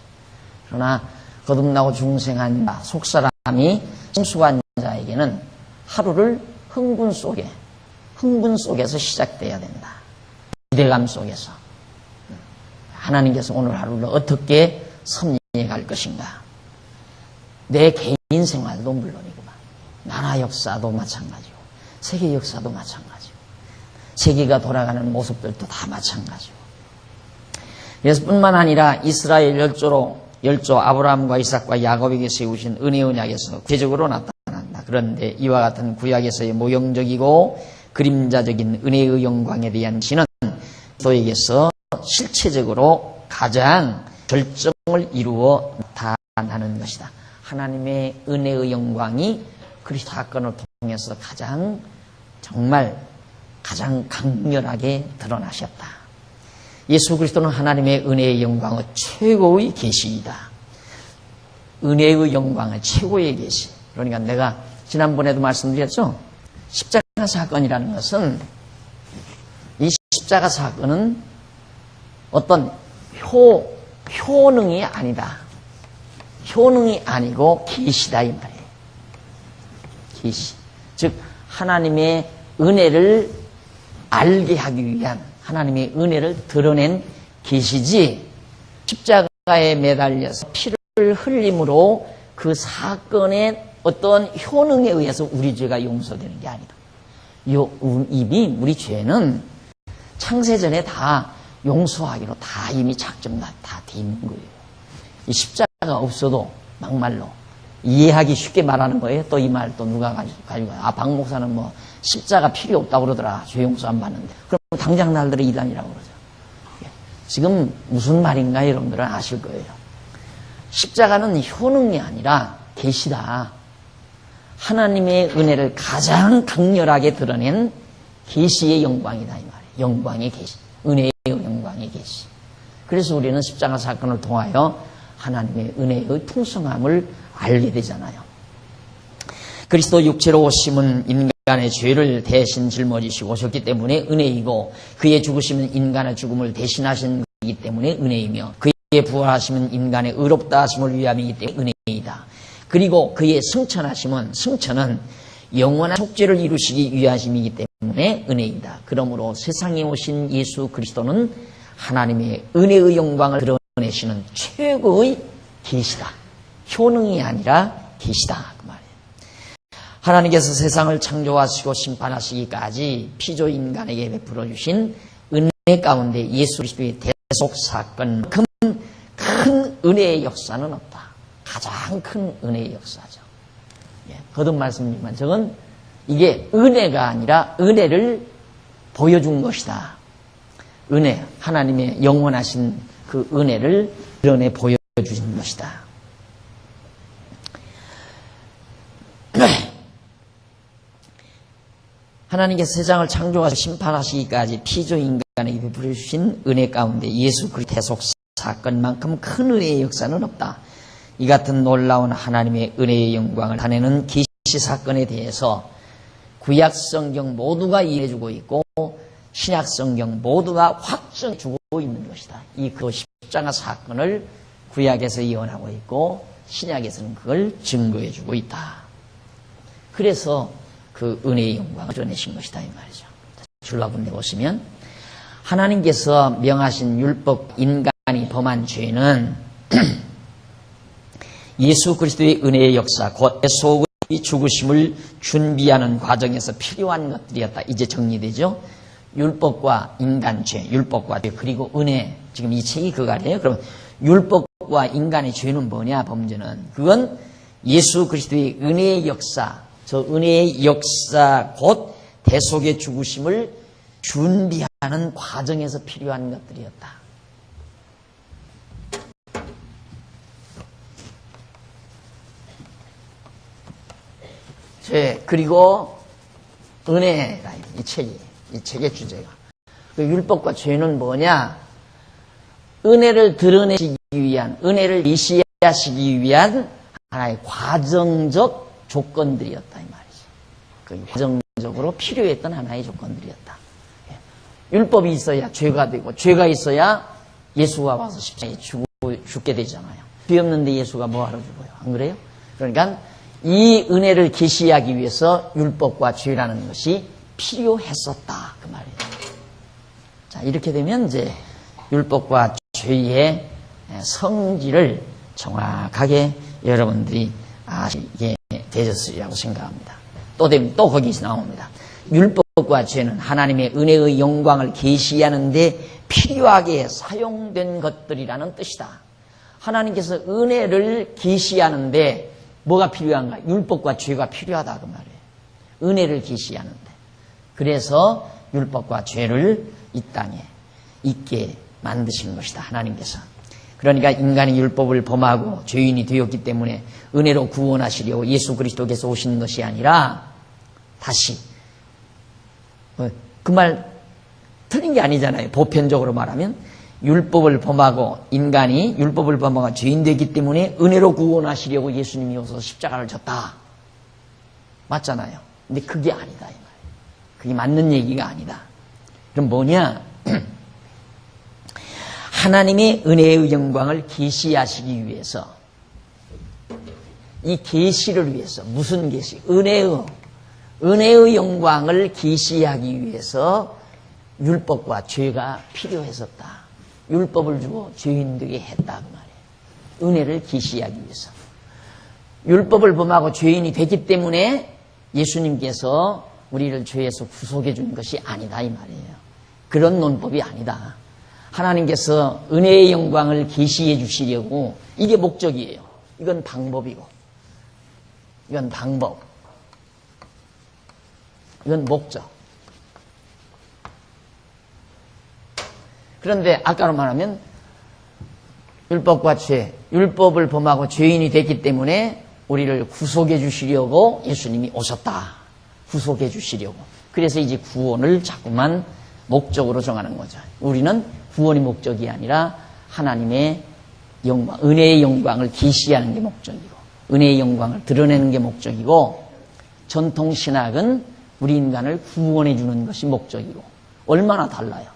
그러나 거듭나고 중생한 자, 속사람이 성숙한 자에게는 하루를 흥분 속에서 시작돼야 된다. 기대감 속에서 하나님께서 오늘 하루를 어떻게 섭리해 갈 것인가. 내 개인 생활도 물론이구만. 나라 역사도 마찬가지고 세계 역사도 마찬가지고 세계가 돌아가는 모습들도 다 마찬가지고 그래서 뿐만 아니라 이스라엘 열조 아브라함과 이삭과 야곱에게 세우신 은혜 언약에서 구체적으로 나타난다. 그런데 이와 같은 구약에서의 모형적이고 그림자적인 은혜의 영광에 대한 신은 그리스도에게서 실체적으로 가장 절정을 이루어 나타나는 것이다. 하나님의 은혜의 영광이 그리스도 사건을 통해서 정말 가장 강렬하게 드러나셨다. 예수 그리스도는 하나님의 은혜의 영광의 최고의 계시이다. 은혜의 영광의 최고의 계시. 그러니까 내가 지난번에도 말씀드렸죠. 십자가 사건이라는 것은, 이 십자가 사건은 어떤 효능이 아니다. 효능이 아니고 계시다 이 말이에요. 계시. 즉 하나님의 은혜를 알게 하기 위한, 하나님의 은혜를 드러낸 계시지, 십자가에 매달려서 피를 흘림으로 그 사건의 어떤 효능에 의해서 우리 죄가 용서되는 게 아니다. 이미 우리 죄는 창세전에 다 용서하기로 다 이미 작정 다 돼 있는 거예요. 이 십자가가 없어도 막말로 이해하기 쉽게 말하는 거예요. 또 이 말 또 누가 가지고 박 목사는 뭐 십자가 필요 없다고 그러더라. 죄 용서 안 받는데. 그럼 당장 날들의 이단이라고 그러죠. 지금 무슨 말인가 여러분들은 아실 거예요. 십자가는 효능이 아니라 계시다. 하나님의 은혜를 가장 강렬하게 드러낸 계시의 영광이다 이 말이에요. 영광의 계시, 은혜의 영광의 계시. 그래서 우리는 십자가 사건을 통하여 하나님의 은혜의 풍성함을 알게 되잖아요. 그리스도 육체로 오심은 인간의 죄를 대신 짊어지시고 오셨기 때문에 은혜이고, 그의 죽으심은 인간의 죽음을 대신하신 것이기 때문에 은혜이며, 그의 부활하심은 인간의 의롭다 하심을 위함이기 때문에 은혜이다. 그리고 그의 승천은 영원한 속죄를 이루시기 위하심이기 때문에 은혜이다. 그러므로 세상에 오신 예수 그리스도는 하나님의 은혜의 영광을 드러내시는 최고의 계시다. 효능이 아니라 계시다 그 말이에요. 하나님께서 세상을 창조하시고 심판하시기까지 피조 인간에게 베풀어 주신 은혜 가운데 예수 그리스도의 대속 사건만큼 큰 은혜의 역사는 없다. 가장 큰 은혜의 역사죠. 거듭 말씀드리지만 저건 이게 은혜가 아니라 은혜를 보여준 것이다. 은혜, 하나님의 영원하신 그 은혜를 드러내 보여주신 것이다. 하나님께서 세상을 창조하시고 심판하시기까지 피조 인간에게 베풀어 주신 은혜 가운데 예수 그리스도의 대속 사건만큼 큰 은혜의 역사는 없다. 이 같은 놀라운 하나님의 은혜의 영광을 나타내는 계시 사건에 대해서 구약 성경 모두가 이해해주고 있고 신약 성경 모두가 확증해주고 있는 것이다. 이 그 십자가 사건을 구약에서 예언하고 있고 신약에서는 그걸 증거해주고 있다. 그래서 그 은혜의 영광을 드러내신 것이다 이 말이죠. 줄라본데 보시면 하나님께서 명하신 율법, 인간이 범한 죄는 예수 그리스도의 은혜의 역사, 곧 대속의 죽으심을 준비하는 과정에서 필요한 것들이었다. 이제 정리되죠. 율법과 인간 죄, 율법과 죄, 그리고 은혜. 지금 이 책이 그거 아니에요? 그럼 율법과 인간의 죄는 뭐냐, 범죄는? 그건 예수 그리스도의 은혜의 역사, 저 은혜의 역사, 곧 대속의 죽으심을 준비하는 과정에서 필요한 것들이었다. 죄, 그리고 은혜다. 이 책의 주제가. 그 율법과 죄는 뭐냐? 은혜를 드러내시기 위한, 은혜를 계시하시기 위한 하나의 과정적 조건들이었다 이 말이죠. 그 과정적으로 필요했던 하나의 조건들이었다. 율법이 있어야 죄가 되고, 죄가 있어야 예수가 와서 십자가에 죽게 되잖아요. 죄 없는데 예수가 뭐하러 죽어요? 안 그래요? 그러니까 이 은혜를 계시하기 위해서 율법과 죄라는 것이 필요했었다 그 말이에요. 자, 이렇게 되면 이제 율법과 죄의 성질을 정확하게 여러분들이 아시게 되셨으리라고 생각합니다. 또 거기서 나옵니다. 율법과 죄는 하나님의 은혜의 영광을 계시하는 데 필요하게 사용된 것들이라는 뜻이다. 하나님께서 은혜를 계시하는데 뭐가 필요한가? 율법과 죄가 필요하다 그 말이에요. 은혜를 계시하는데. 그래서 율법과 죄를 이 땅에 있게 만드신 것이다. 하나님께서. 그러니까 인간이 율법을 범하고 죄인이 되었기 때문에 은혜로 구원하시려고 예수 그리스도께서 오신 것이 아니라 다시 그 말 틀린 게 아니잖아요. 보편적으로 말하면 율법을 범하고 인간이 율법을 범하고 죄인 되기 때문에 은혜로 구원하시려고 예수님이 오셔서 십자가를 졌다. 맞잖아요. 근데 그게 아니다 이 말이에요. 그게 맞는 얘기가 아니다. 그럼 뭐냐? 하나님의 은혜의 영광을 계시하시기 위해서 이 계시를 위해서 무슨 계시? 은혜의 영광을 계시하기 위해서 율법과 죄가 필요했었다. 율법을 주고 죄인 되게 했다 그 말이에요. 은혜를 계시하기 위해서. 율법을 범하고 죄인이 됐기 때문에 예수님께서 우리를 죄에서 구속해 준 것이 아니다 이 말이에요. 그런 논법이 아니다. 하나님께서 은혜의 영광을 계시해 주시려고 이게 목적이에요. 이건 방법이고 이건 방법. 이건 목적. 그런데 아까로 말하면 율법과 죄, 율법을 범하고 죄인이 됐기 때문에 우리를 구속해 주시려고 예수님이 오셨다. 구속해 주시려고. 그래서 이제 구원을 자꾸만 목적으로 정하는 거죠. 우리는 구원이 목적이 아니라 하나님의 영광, 은혜의 영광을 계시하는 게 목적이고 은혜의 영광을 드러내는 게 목적이고 전통신학은 우리 인간을 구원해 주는 것이 목적이고 얼마나 달라요?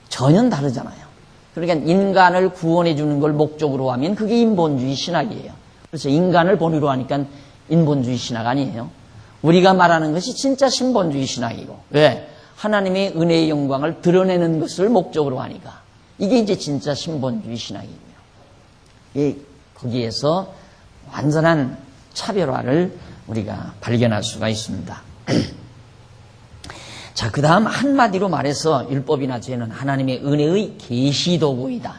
전혀 다르잖아요. 그러니까 인간을 구원해 주는 걸 목적으로 하면 그게 인본주의 신학이에요. 그래서 인간을 본위로 하니까 인본주의 신학 아니에요. 우리가 말하는 것이 진짜 신본주의 신학이고 왜? 하나님의 은혜의 영광을 드러내는 것을 목적으로 하니까 이게 이제 진짜 신본주의 신학이에요. 거기에서 완전한 차별화를 우리가 발견할 수가 있습니다. 자, 그 다음 한마디로 말해서 율법이나 죄는 하나님의 은혜의 계시 도구이다.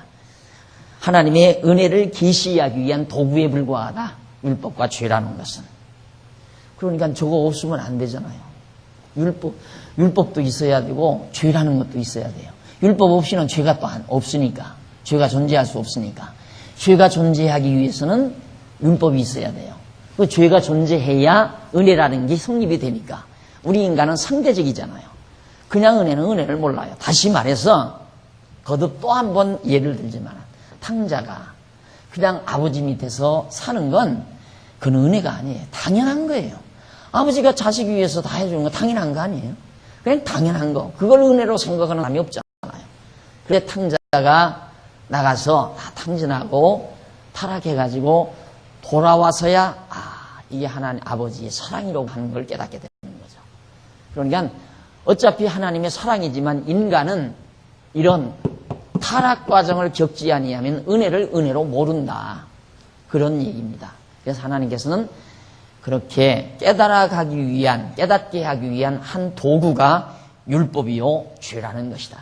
하나님의 은혜를 계시하기 위한 도구에 불과하다. 율법과 죄라는 것은. 그러니까 저거 없으면 안 되잖아요. 율법도 있어야 되고 죄라는 것도 있어야 돼요. 율법 없이는 죄가 또 없으니까. 죄가 존재할 수 없으니까. 죄가 존재하기 위해서는 율법이 있어야 돼요. 그 죄가 존재해야 은혜라는 게 성립이 되니까. 우리 인간은 상대적이잖아요. 그냥 은혜를 몰라요. 다시 말해서 거듭 또 한 번 예를 들지만 탕자가 그냥 아버지 밑에서 사는 건 그건 은혜가 아니에요. 당연한 거예요. 아버지가 자식 위해서 다 해주는 거 당연한 거 아니에요. 그냥 당연한 거. 그걸 은혜로 생각하는 사람이 없잖아요. 그래 탕자가 나가서 다 탕진하고 타락해가지고 돌아와서야 이게 하나님 아버지의 사랑이라고 하는 걸 깨닫게 되는 거죠. 그러니까 어차피 하나님의 사랑이지만 인간은 이런 타락 과정을 겪지 아니하면 은혜를 은혜로 모른다. 그런 얘기입니다. 그래서 하나님께서는 그렇게 깨닫게 하기 위한 한 도구가 율법이요 죄라는 것이다.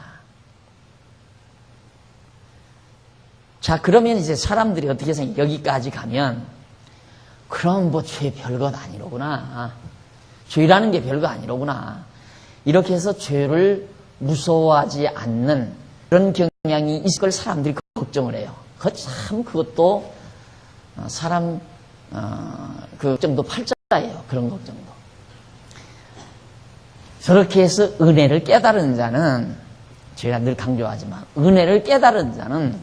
자, 그러면 이제 사람들이 어떻게 생각해요? 여기까지 가면 그럼 뭐 죄 별것 아니로구나. 죄라는 게 별거 아니로구나. 이렇게 해서 죄를 무서워하지 않는 그런 경향이 있을 걸 사람들이 걱정을 해요. 그것도 사람 그 걱정도 팔자예요. 그런 걱정도. 저렇게 해서 은혜를 깨달은 자는 제가 늘 강조하지만 은혜를 깨달은 자는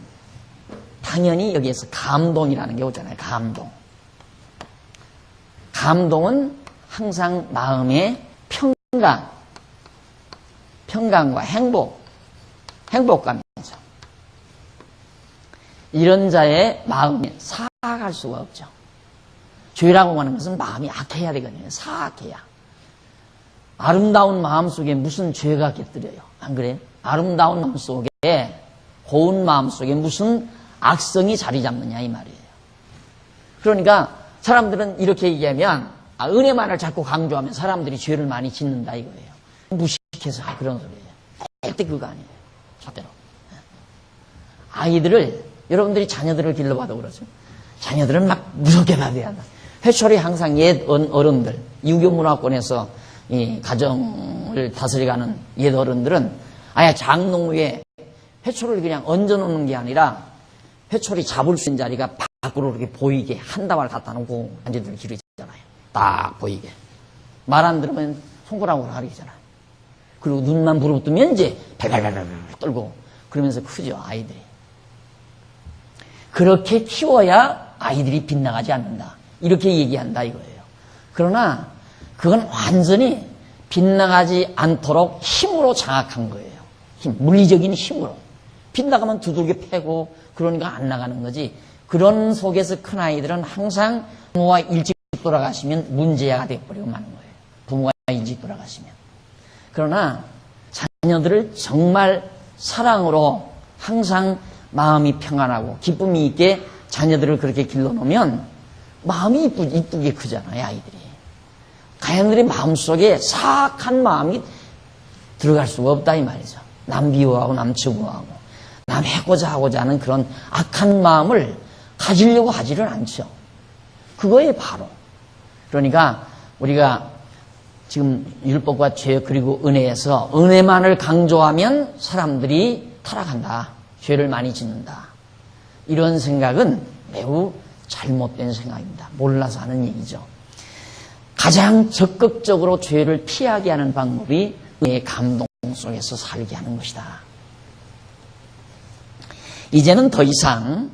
당연히 여기에서 감동이라는 게 오잖아요. 감동은 항상 마음의 평강과 행복감이죠. 이런 자의 마음이 사악할 수가 없죠. 죄라고 하는 것은 마음이 악해야 되거든요. 사악해야. 아름다운 마음 속에 무슨 죄가 깃들여요. 안 그래요? 아름다운 마음 속에, 고운 마음 속에 무슨 악성이 자리 잡느냐 이 말이에요. 그러니까 사람들은 이렇게 얘기하면 은혜만을 자꾸 강조하면 사람들이 죄를 많이 짓는다 이거예요. 무식해서 그런 소리예요. 절대 그거 아니에요. 절대로. 여러분들이 자녀들을 길러봐도 그러죠. 자녀들은 막 무섭게 받아야 한다. 회초리 항상 옛 어른들, 유교문화권에서 이 가정을 다스려가는 옛 어른들은 아예 장롱 위에 회초리를 그냥 얹어놓는 게 아니라 회초리 잡을 수 있는 자리가 밖으로 이렇게 보이게 한 다발 갖다 놓고 앉아들 기르잖아요. 딱 보이게. 말 안 들으면 손가락으로 가리잖아요. 그리고 눈만 부릅뜨면 이제 발발발발 떨고 그러면서 크죠, 아이들이. 그렇게 키워야 아이들이 빗나가지 않는다. 이렇게 얘기한다 이거예요. 그러나 그건 완전히 빗나가지 않도록 힘으로 장악한 거예요. 물리적인 힘으로. 빗나가면 두들겨 패고 그러니까 안 나가는 거지. 그런 속에서 큰 아이들은 항상 부모가 일찍 돌아가시면 문제가 되어버리고 마는 거예요. 부모가 일찍 돌아가시면. 그러나 자녀들을 정말 사랑으로 항상 마음이 평안하고 기쁨이 있게 자녀들을 그렇게 길러놓으면 마음이 이쁘게 크잖아요, 아이들이. 자녀들의 마음속에 사악한 마음이 들어갈 수가 없다 이 말이죠. 남 미워하고 남 증오하고 남 해고자 하고자 하는 그런 악한 마음을 가지려고 하지를 않죠. 그거에 바로. 그러니까 우리가 지금 율법과 죄 그리고 은혜에서 은혜만을 강조하면 사람들이 타락한다. 죄를 많이 짓는다. 이런 생각은 매우 잘못된 생각입니다. 몰라서 하는 얘기죠. 가장 적극적으로 죄를 피하게 하는 방법이 은혜의 감동 속에서 살게 하는 것이다. 이제는 더 이상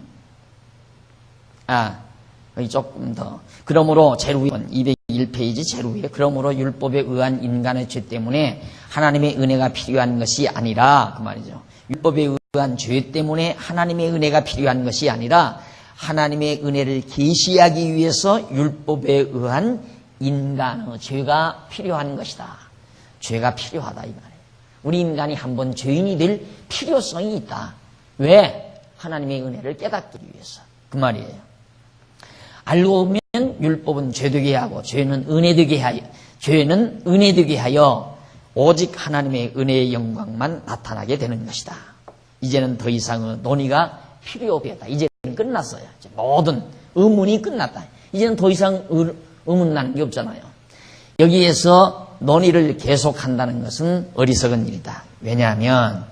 여기 조금 더 그러므로 제일 위에 201페이지 제일 위에 그러므로 율법에 의한 인간의 죄 때문에 하나님의 은혜가 필요한 것이 아니라 그 말이죠. 율법에 의한 죄 때문에 하나님의 은혜가 필요한 것이 아니라 하나님의 은혜를 계시하기 위해서 율법에 의한 인간의 죄가 필요한 것이다. 죄가 필요하다 이 말이에요. 우리 인간이 한번 죄인이 될 필요성이 있다. 왜? 하나님의 은혜를 깨닫기 위해서. 그 말이에요. 알고 보면 율법은 죄되게 하고 죄는 은혜되게 하여 오직 하나님의 은혜의 영광만 나타나게 되는 것이다. 이제는 더 이상의 논의가 필요 없겠다. 이제는 끝났어요. 이제 모든 의문이 끝났다. 이제는 더 이상 의문 나는 게 없잖아요. 여기에서 논의를 계속한다는 것은 어리석은 일이다. 왜냐하면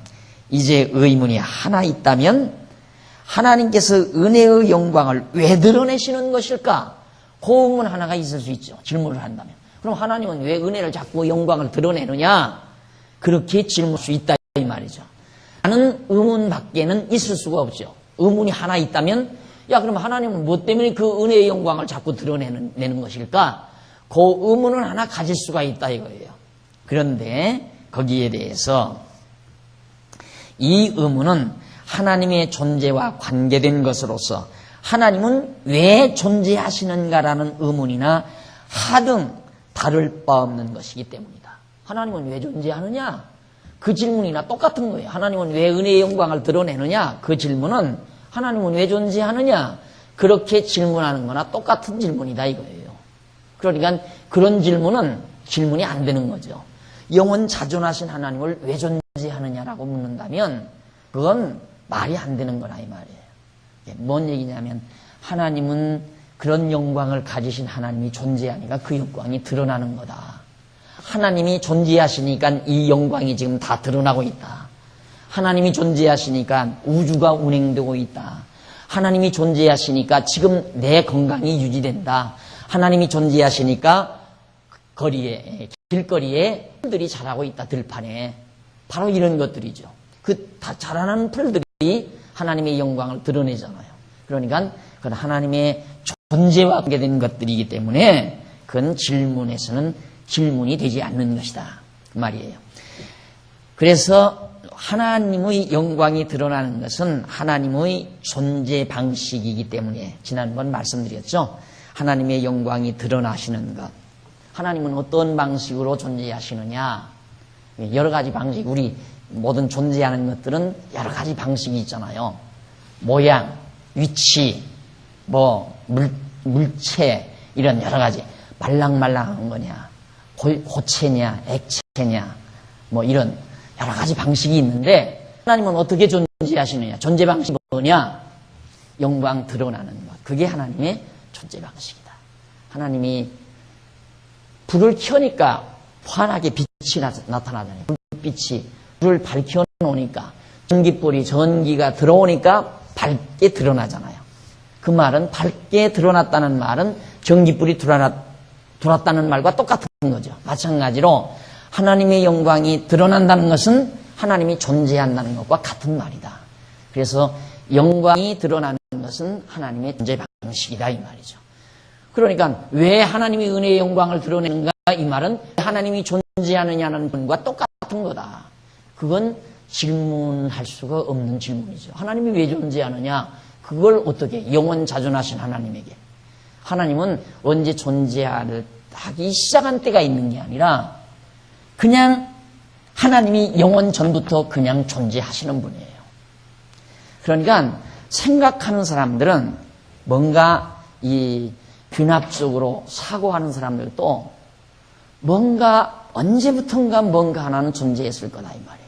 이제 의문이 하나 있다면 하나님께서 은혜의 영광을 왜 드러내시는 것일까? 그 의문 하나가 있을 수 있죠. 질문을 한다면. 그럼 하나님은 왜 은혜를 자꾸 영광을 드러내느냐? 그렇게 질문할 수 있다 이 말이죠. 라는 의문밖에는 있을 수가 없죠. 의문이 하나 있다면 그럼 하나님은 뭐 때문에 그 은혜의 영광을 자꾸 드러내는 것일까? 그 의문은 하나 가질 수가 있다 이거예요. 그런데 거기에 대해서 이 의문은 하나님의 존재와 관계된 것으로서 하나님은 왜 존재하시는가라는 의문이나 하등 다를 바 없는 것이기 때문이다. 하나님은 왜 존재하느냐? 그 질문이나 똑같은 거예요. 하나님은 왜 은혜의 영광을 드러내느냐? 그 질문은 하나님은 왜 존재하느냐? 그렇게 질문하는 거나 똑같은 질문이다 이거예요. 그러니까 그런 질문이 안 되는 거죠. 영원 자존하신 하나님을 왜 존재하느냐라고 묻는다면 그건 말이 안 되는 거라 이 말이에요. 뭔 얘기냐면 하나님은 그런 영광을 가지신 하나님이 존재하니까 그 영광이 드러나는 거다. 하나님이 존재하시니까 이 영광이 지금 다 드러나고 있다. 하나님이 존재하시니까 우주가 운행되고 있다. 하나님이 존재하시니까 지금 내 건강이 유지된다. 하나님이 존재하시니까 길거리에 풀들이 자라고 있다. 들판에. 바로 이런 것들이죠. 다 자라는 풀들이 하나님의 영광을 드러내잖아요. 그러니까 그건 하나님의 존재와 관계된 것들이기 때문에 그건 질문에서는 질문이 되지 않는 것이다. 그 말이에요. 그래서 하나님의 영광이 드러나는 것은 하나님의 존재 방식이기 때문에 지난번 말씀드렸죠. 하나님의 영광이 드러나시는 것. 하나님은 어떤 방식으로 존재하시느냐. 여러 가지 방식, 우리 모든 존재하는 것들은 여러 가지 방식이 있잖아요. 모양, 위치, 물체, 이런 여러 가지. 말랑말랑한 거냐, 고체냐, 액체냐, 이런 여러 가지 방식이 있는데, 하나님은 어떻게 존재하시느냐? 존재 방식이 뭐냐? 영광 드러나는 것. 그게 하나님의 존재 방식이다. 하나님이 불을 켜니까 환하게 빛이 나타나잖아요. 불빛이 불을 밝혀 놓으니까 전기불이 전기가 들어오니까 밝게 드러나잖아요. 그 말은 밝게 드러났다는 말은 전깃불이 돌았다는 말과 똑같은 거죠. 마찬가지로 하나님의 영광이 드러난다는 것은 하나님이 존재한다는 것과 같은 말이다. 그래서 영광이 드러나는 것은 하나님의 존재 방식이다 이 말이죠. 그러니까 왜 하나님이 은혜의 영광을 드러내는가 이 말은 하나님이 존재하느냐는 분과 똑같은 거다. 그건 질문할 수가 없는 질문이죠. 하나님이 왜 존재하느냐? 그걸 어떻게 영원자존하신 하나님에게 하나님은 언제 존재하기 시작한 때가 있는 게 아니라 그냥 하나님이 영원 전부터 그냥 존재하시는 분이에요. 그러니까 생각하는 사람들은 뭔가 이 귀납적으로 사고하는 사람들도 뭔가 언제부턴가 뭔가 하나는 존재했을 거다 이 말이에요.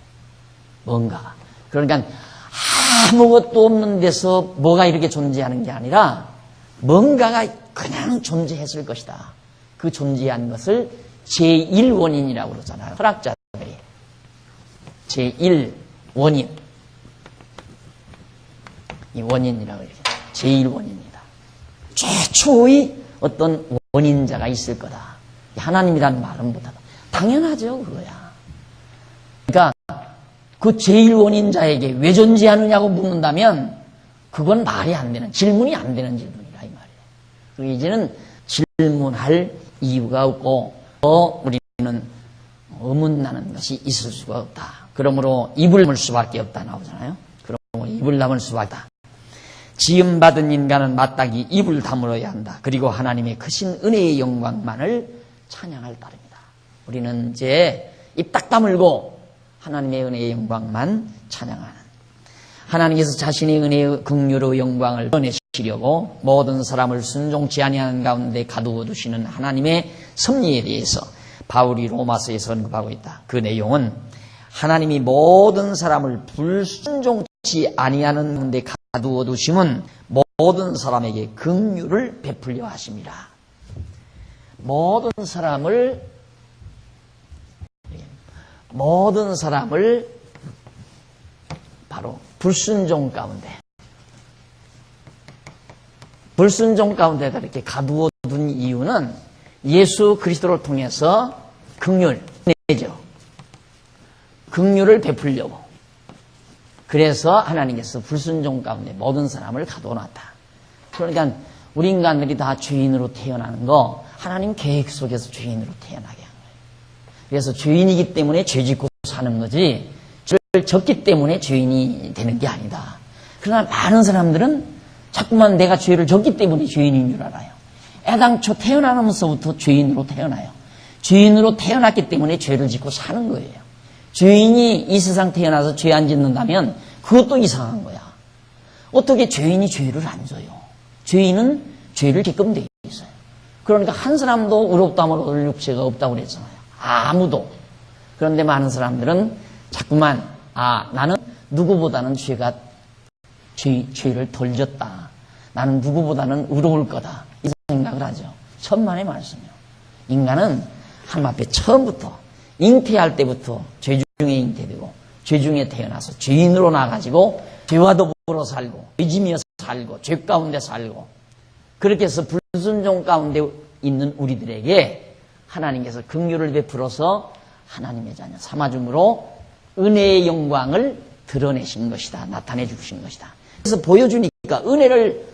뭔가. 그러니까 아무것도 없는 데서 뭐가 이렇게 존재하는 게 아니라 뭔가가 그냥 존재했을 것이다. 그 존재한 것을 제1원인이라고 그러잖아요. 철학자들이. 제1원인. 이 원인이라고 이렇게. 제1원인이다. 최초의 어떤 원인자가 있을 거다. 하나님이라는 말은 못하다. 당연하죠, 그거야. 그러니까 그 제1원인자에게 왜 존재하느냐고 묻는다면 그건 말이 안 되는, 질문이 안 되는 질문이라 이 말이에요. 그리고 이제는 질문할 이유가 없고 우리는 의문나는 것이 있을 수가 없다. 그러므로 입을 다물 수밖에 없다 나오잖아요. 그러므로 입을 다물 수밖에 없다. 지음받은 인간은 마땅히 입을 다물어야 한다. 그리고 하나님의 크신 은혜의 영광만을 찬양할 따릅니다. 우리는 이제 입 딱 다물고 하나님의 은혜의 영광만 찬양하는, 하나님께서 자신의 은혜의 긍휼의 영광을 드러내시려고 모든 사람을 순종치 아니하는 가운데 가두어 두시는 하나님의 섭리에 대해서 바울이 로마서에서 언급하고 있다. 그 내용은 하나님이 모든 사람을 불순종치 아니하는 가운데 가두어 두심은 모든 사람에게 긍휼을 베풀려 하심이라. 모든 사람을 바로 불순종 가운데다 이렇게 가두어 둔 이유는 예수 그리스도를 통해서 긍휼이죠. 긍휼을 베풀려고. 그래서 하나님께서 불순종 가운데 모든 사람을 가두어 놨다. 그러니까 우리 인간들이 다 죄인으로 태어나는 거 하나님 계획 속에서 죄인으로 태어나게 한 거예요. 그래서 죄인이기 때문에 죄 짓고 사는 거지 죄를 졌기 때문에 죄인이 되는 게 아니다. 그러나 많은 사람들은 자꾸만 내가 죄를 졌기 때문에 죄인인 줄 알아요. 애당초 태어나면서부터 죄인으로 태어나요. 죄인으로 태어났기 때문에 죄를 짓고 사는 거예요. 죄인이 이 세상 태어나서 죄 안 짓는다면 그것도 이상한 거야. 어떻게 죄인이 죄를 안 져요? 죄인은 죄를 짓끔 돼 있어요. 그러니까 한 사람도 의롭다함을 얻을 육체가 없다고 그랬잖아요. 아무도. 그런데 많은 사람들은 자꾸만 나는 누구보다는 죄를 덜 졌다. 나는 누구보다는 의로울 거다. 이 생각을 하죠. 천만의 말씀이요. 인간은 하나님 앞에 처음부터 잉태할 때부터 죄 중에 잉태되고 죄 중에 태어나서 죄인으로 나가지고 죄와 더불어 살고 죄지며 살고 죄 가운데 살고 그렇게 해서 불순종 가운데 있는 우리들에게 하나님께서 긍휼을 베풀어서 하나님의 자녀 삼아줌으로 은혜의 영광을 드러내신 것이다. 나타내 주신 것이다. 그래서 보여주니까 은혜를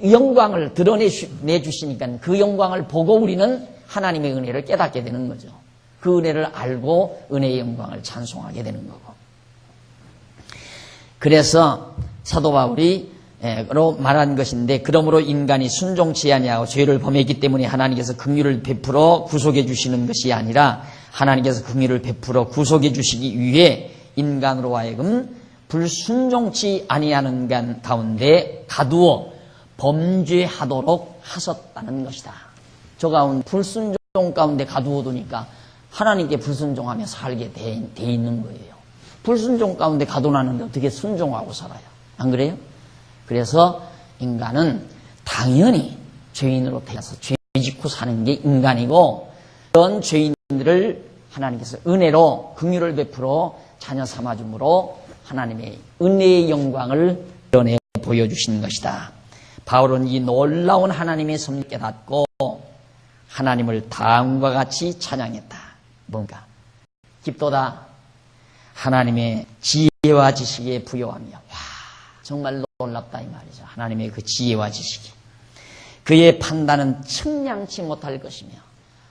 영광을 드러내주시니까 그 영광을 보고 우리는 하나님의 은혜를 깨닫게 되는 거죠. 그 은혜를 알고 은혜의 영광을 찬송하게 되는 거고. 그래서 사도 바울이 말한 것인데 그러므로 인간이 순종치 아니하고 죄를 범했기 때문에 하나님께서 긍휼을 베풀어 구속해 주시는 것이 아니라 하나님께서 긍휼을 베풀어 구속해 주시기 위해 인간으로 하여금 불순종치 아니하는 간 가운데 가두어 범죄하도록 하셨다는 것이다. 저 가운데 불순종 가운데 가두어 두니까 하나님께 불순종하며 살게 돼 있는 거예요. 불순종 가운데 가둬놨는데 어떻게 순종하고 살아요? 안 그래요? 그래서 인간은 당연히 죄인으로 태어나서 죄 짓고 사는 게 인간이고 그런 죄인들을 하나님께서 은혜로 긍휼을 베풀어 자녀 삼아줌으로 하나님의 은혜의 영광을 드러내 보여주신 것이다. 바울은 이 놀라운 하나님의 섭리를 깨닫고 하나님을 다음과 같이 찬양했다. 뭔가? 깊도다 하나님의 지혜와 지식에 부여하며. 와, 정말 놀랍다 이 말이죠. 하나님의 그 지혜와 지식이. 그의 판단은 측량치 못할 것이며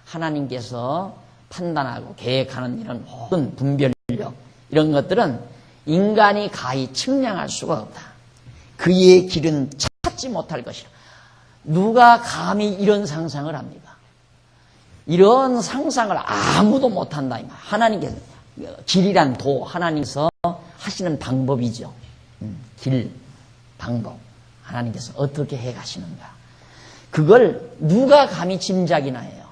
하나님께서 판단하고 계획하는 이런 모든 분별력 이런 것들은 인간이 가히 측량할 수가 없다. 그의 길은 찾지 못할 것이라. 누가 감히 이런 상상을 합니까? 이런 상상을 아무도 못한다. 하나님께서 길이란 도 하나님께서 하시는 방법이죠. 길, 방법 하나님께서 어떻게 해가시는가. 그걸 누가 감히 짐작이나 해요.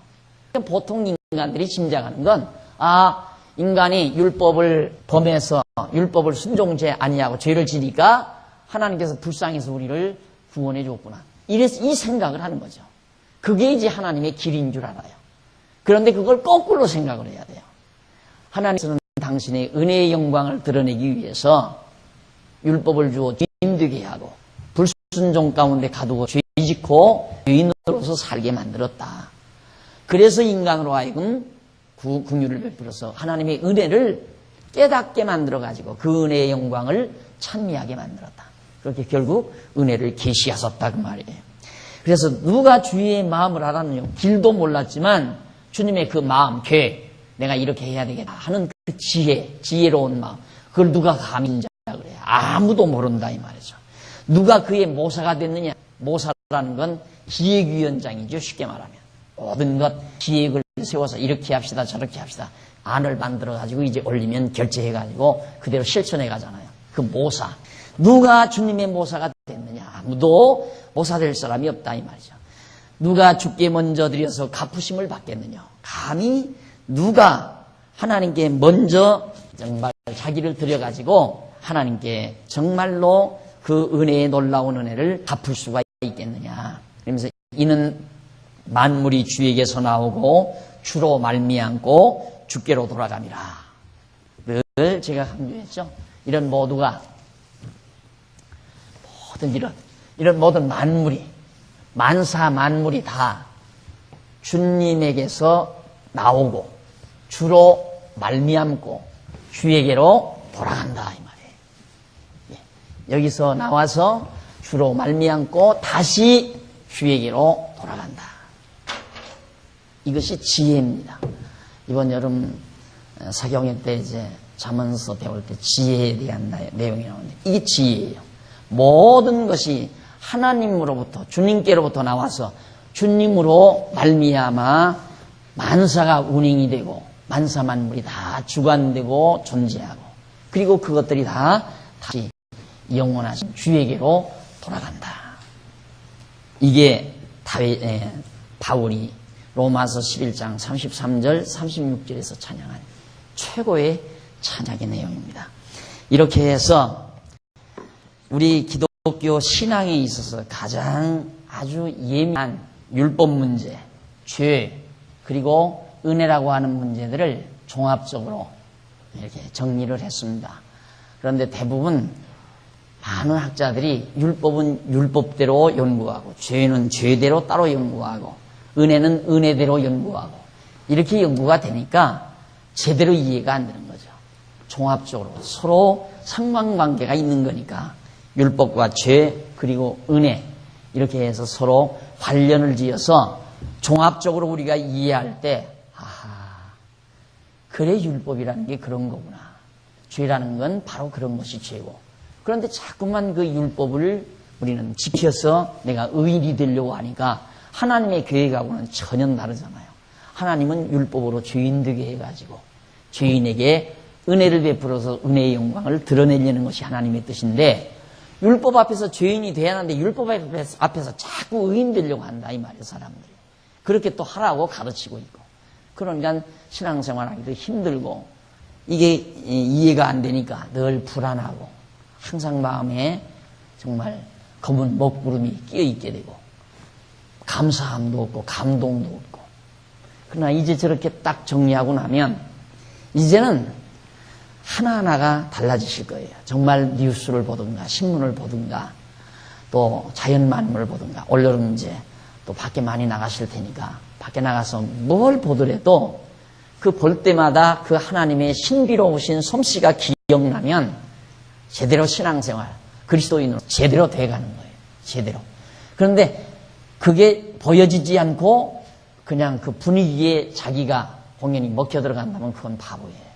보통 인간들이 짐작하는 건 인간이 율법을 범해서 율법을 순종제 아니하고 죄를 지니까 하나님께서 불쌍해서 우리를 구원해 줬구나. 이래서 이 생각을 하는 거죠. 그게 이제 하나님의 길인 줄 알아요. 그런데 그걸 거꾸로 생각을 해야 돼요. 하나님께서는 당신의 은혜의 영광을 드러내기 위해서 율법을 주어 힘들게 하고 불순종 가운데 가두고 죄 짓고 죄인으로서 살게 만들었다. 그래서 인간으로 하여금 긍휼을 베풀어서 하나님의 은혜를 깨닫게 만들어가지고 그 은혜의 영광을 찬미하게 만들었다. 그렇게 결국 은혜를 계시하셨다 그 말이에요. 그래서 누가 주의 마음을 알았느냐. 길도 몰랐지만 주님의 그 마음, 계획, 내가 이렇게 해야 되겠다 하는 그 지혜로운 마음, 그걸 누가 감히 짐작을 해요. 아무도 모른다 이 말이죠. 누가 그의 모사가 됐느냐. 모사라는 건 기획위원장이죠. 쉽게 말하면 모든 것 기획을 세워서 이렇게 합시다 저렇게 합시다 안을 만들어가지고 이제 올리면 결제해가지고 그대로 실천해 가잖아요. 그 모사. 누가 주님의 모사가 됐느냐. 아무도 모사 될 사람이 없다 이 말이죠. 누가 주께 먼저 드려서 갚으심을 받겠느냐. 감히 누가 하나님께 먼저 정말 자기를 드려가지고 하나님께 정말로 그 은혜의 놀라운 은혜를 갚을 수가 있겠느냐. 그러면서 이는 만물이 주에게서 나오고 주로 말미암고 주께로 돌아갑니다. 늘 제가 강조했죠. 이런 모두가 이런 모든 만물이 만사 만물이 다 주님에게서 나오고 주로 말미암고 주에게로 돌아간다 이 말이에요. 여기서 나와서 주로 말미암고 다시 주에게로 돌아간다. 이것이 지혜입니다. 이번 여름 사경회 때 이제 잠언서 배울 때 지혜에 대한 내용이 나오는데 이게 지혜예요. 모든 것이 하나님으로부터 주님께로부터 나와서 주님으로 말미암아 만사가 운행이 되고 만사 만물이 다 주관되고 존재하고 그리고 그것들이 다 다시 영원하신 주에게로 돌아간다. 이게 바울이 로마서 11장 33절 36절에서 찬양한 최고의 찬양의 내용입니다. 이렇게 해서 우리 기독교 신앙에 있어서 가장 아주 예민한 율법 문제, 죄, 그리고 은혜라고 하는 문제들을 종합적으로 이렇게 정리를 했습니다. 그런데 대부분 많은 학자들이 율법은 율법대로 연구하고 죄는 죄대로 따로 연구하고 은혜는 은혜대로 연구하고 이렇게 연구가 되니까 제대로 이해가 안 되는 거죠. 종합적으로 서로 상관관계가 있는 거니까 율법과 죄 그리고 은혜 이렇게 해서 서로 관련을 지어서 종합적으로 우리가 이해할 때 그래 율법이라는 게 그런 거구나. 죄라는 건 바로 그런 것이 죄고. 그런데 자꾸만 그 율법을 우리는 지켜서 내가 의인이 되려고 하니까 하나님의 계획하고는 전혀 다르잖아요. 하나님은 율법으로 죄인 되게 해가지고 죄인에게 은혜를 베풀어서 은혜의 영광을 드러내려는 것이 하나님의 뜻인데 율법 앞에서 죄인이 돼야 하는데 율법 앞에서 자꾸 의인 되려고 한다 이 말이에요. 사람들이. 그렇게 또 하라고 가르치고 있고 그러니까 신앙생활하기도 힘들고 이게 이해가 안 되니까 늘 불안하고 항상 마음에 정말 검은 먹구름이 끼어있게 되고 감사함도 없고 감동도 없고 그러나 이제 저렇게 딱 정리하고 나면 이제는 하나하나가 달라지실 거예요. 정말 뉴스를 보든가 신문을 보든가 또 자연 만물을 보든가, 올여름 이제 또 밖에 많이 나가실 테니까 밖에 나가서 뭘 보더라도 그 볼 때마다 그 하나님의 신비로우신 솜씨가 기억나면 제대로 신앙생활, 그리스도인으로 제대로 돼가는 거예요. 제대로. 그런데 그게 보여지지 않고 그냥 그 분위기에 자기가 공연히 먹혀 들어간다면 그건 바보예요.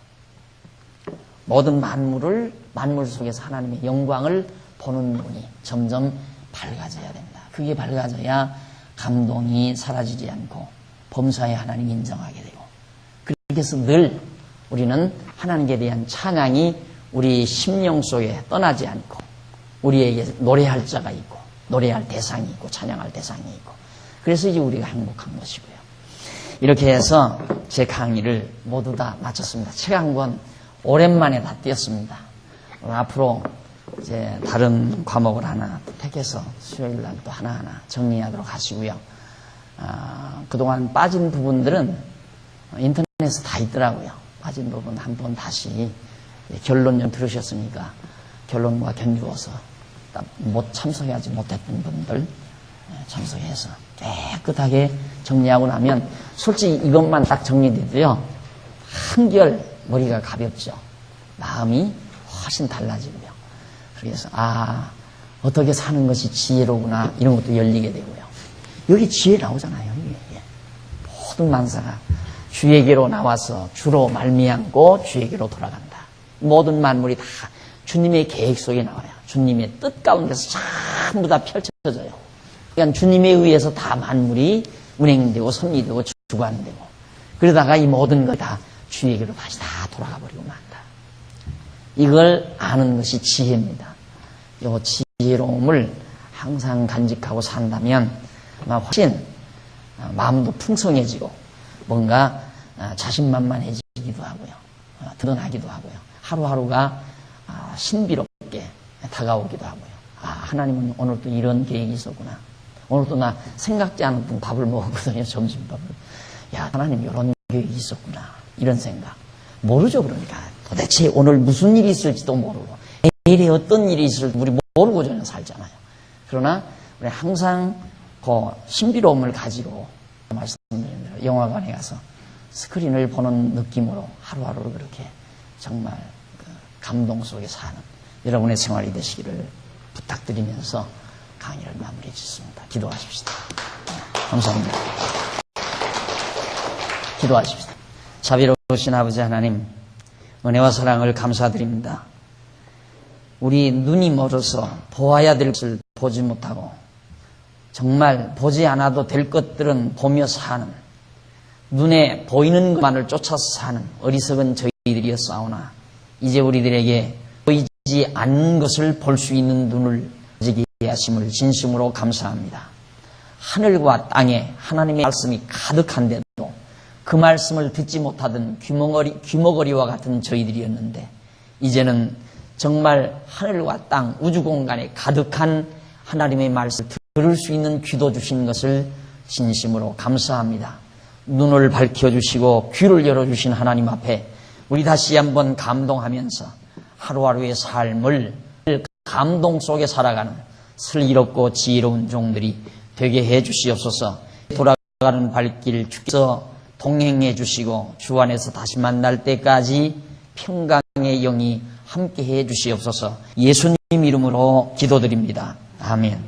모든 만물 속에서 하나님의 영광을 보는 눈이 점점 밝아져야 된다. 그게 밝아져야 감동이 사라지지 않고 범사에 하나님 인정하게 되고, 그래서 늘 우리는 하나님께 대한 찬양이 우리 심령 속에 떠나지 않고 우리에게 노래할 자가 있고 노래할 대상이 있고 찬양할 대상이 있고, 그래서 이제 우리가 행복한 것이고요. 이렇게 해서 제 강의를 모두 다 마쳤습니다. 책 한 권 오랜만에 다 띄었습니다. 앞으로 이제 다른 과목을 하나 택해서 수요일 날 또 하나하나 정리하도록 하시고요. 그동안 빠진 부분들은 인터넷에 다 있더라고요. 빠진 부분 한번 다시 결론 좀 들으셨으니까 결론과 견주어서 못 참석하지 못했던 분들 참석해서 깨끗하게 정리하고 나면 솔직히 이것만 딱 정리돼도요, 한결 머리가 가볍죠. 마음이 훨씬 달라지고요. 그래서 어떻게 사는 것이 지혜로구나, 이런 것도 열리게 되고요. 여기 지혜 나오잖아요. 이게. 모든 만사가 주에게로 나와서 주로 말미암고 주에게로 돌아간다. 모든 만물이 다 주님의 계획 속에 나와요. 주님의 뜻 가운데서 전부 다 펼쳐져요. 그러니까 주님에 의해서 다 만물이 운행되고 섭리되고 주관되고, 그러다가 이 모든 것 다 주에게로 다시 다 돌아가 버리고 만다. 이걸 아는 것이 지혜입니다. 이 지혜로움을 항상 간직하고 산다면 아마 훨씬 마음도 풍성해지고 뭔가 자신만만해지기도 하고요. 드러나기도 하고요. 하루하루가 신비롭게 다가오기도 하고요. 하나님은 오늘 또 이런 계획이 있었구나. 오늘 또 나 생각지 않았던 밥을 먹었거든요. 점심밥을. 하나님 이런 계획이 있었구나. 이런 생각. 모르죠. 그러니까 도대체 오늘 무슨 일이 있을지도 모르고 내일에 어떤 일이 있을지 우리 모르고 저는 살잖아요. 그러나 우리 항상 그 신비로움을 가지고 말씀드린 대로 영화관에 가서 스크린을 보는 느낌으로 하루하루를 그렇게 정말 감동 속에 사는 여러분의 생활이 되시기를 부탁드리면서 강의를 마무리해 주셨습니다. 기도하십시다. 감사합니다. 기도하십시다. 자비로우신 아버지 하나님, 은혜와 사랑을 감사드립니다. 우리 눈이 멀어서 보아야 될 것을 보지 못하고 정말 보지 않아도 될 것들은 보며 사는, 눈에 보이는 것만을 쫓아서 사는 어리석은 저희들이었사오나 이제 우리들에게 보이지 않는 것을 볼 수 있는 눈을 가지게 하심을 진심으로 감사합니다. 하늘과 땅에 하나님의 말씀이 가득한데도 그 말씀을 듣지 못하던 귀머거리와 같은 저희들이었는데 이제는 정말 하늘과 땅 우주 공간에 가득한 하나님의 말씀을 들을 수 있는 귀도 주신 것을 진심으로 감사합니다. 눈을 밝혀주시고 귀를 열어주신 하나님 앞에 우리 다시 한번 감동하면서 하루하루의 삶을 감동 속에 살아가는 슬기롭고 지혜로운 종들이 되게 해 주시옵소서. 돌아가는 발길 주께서 동행해 주시고 주 안에서 다시 만날 때까지 평강의 영이 함께 해 주시옵소서. 예수님 이름으로 기도드립니다. 아멘.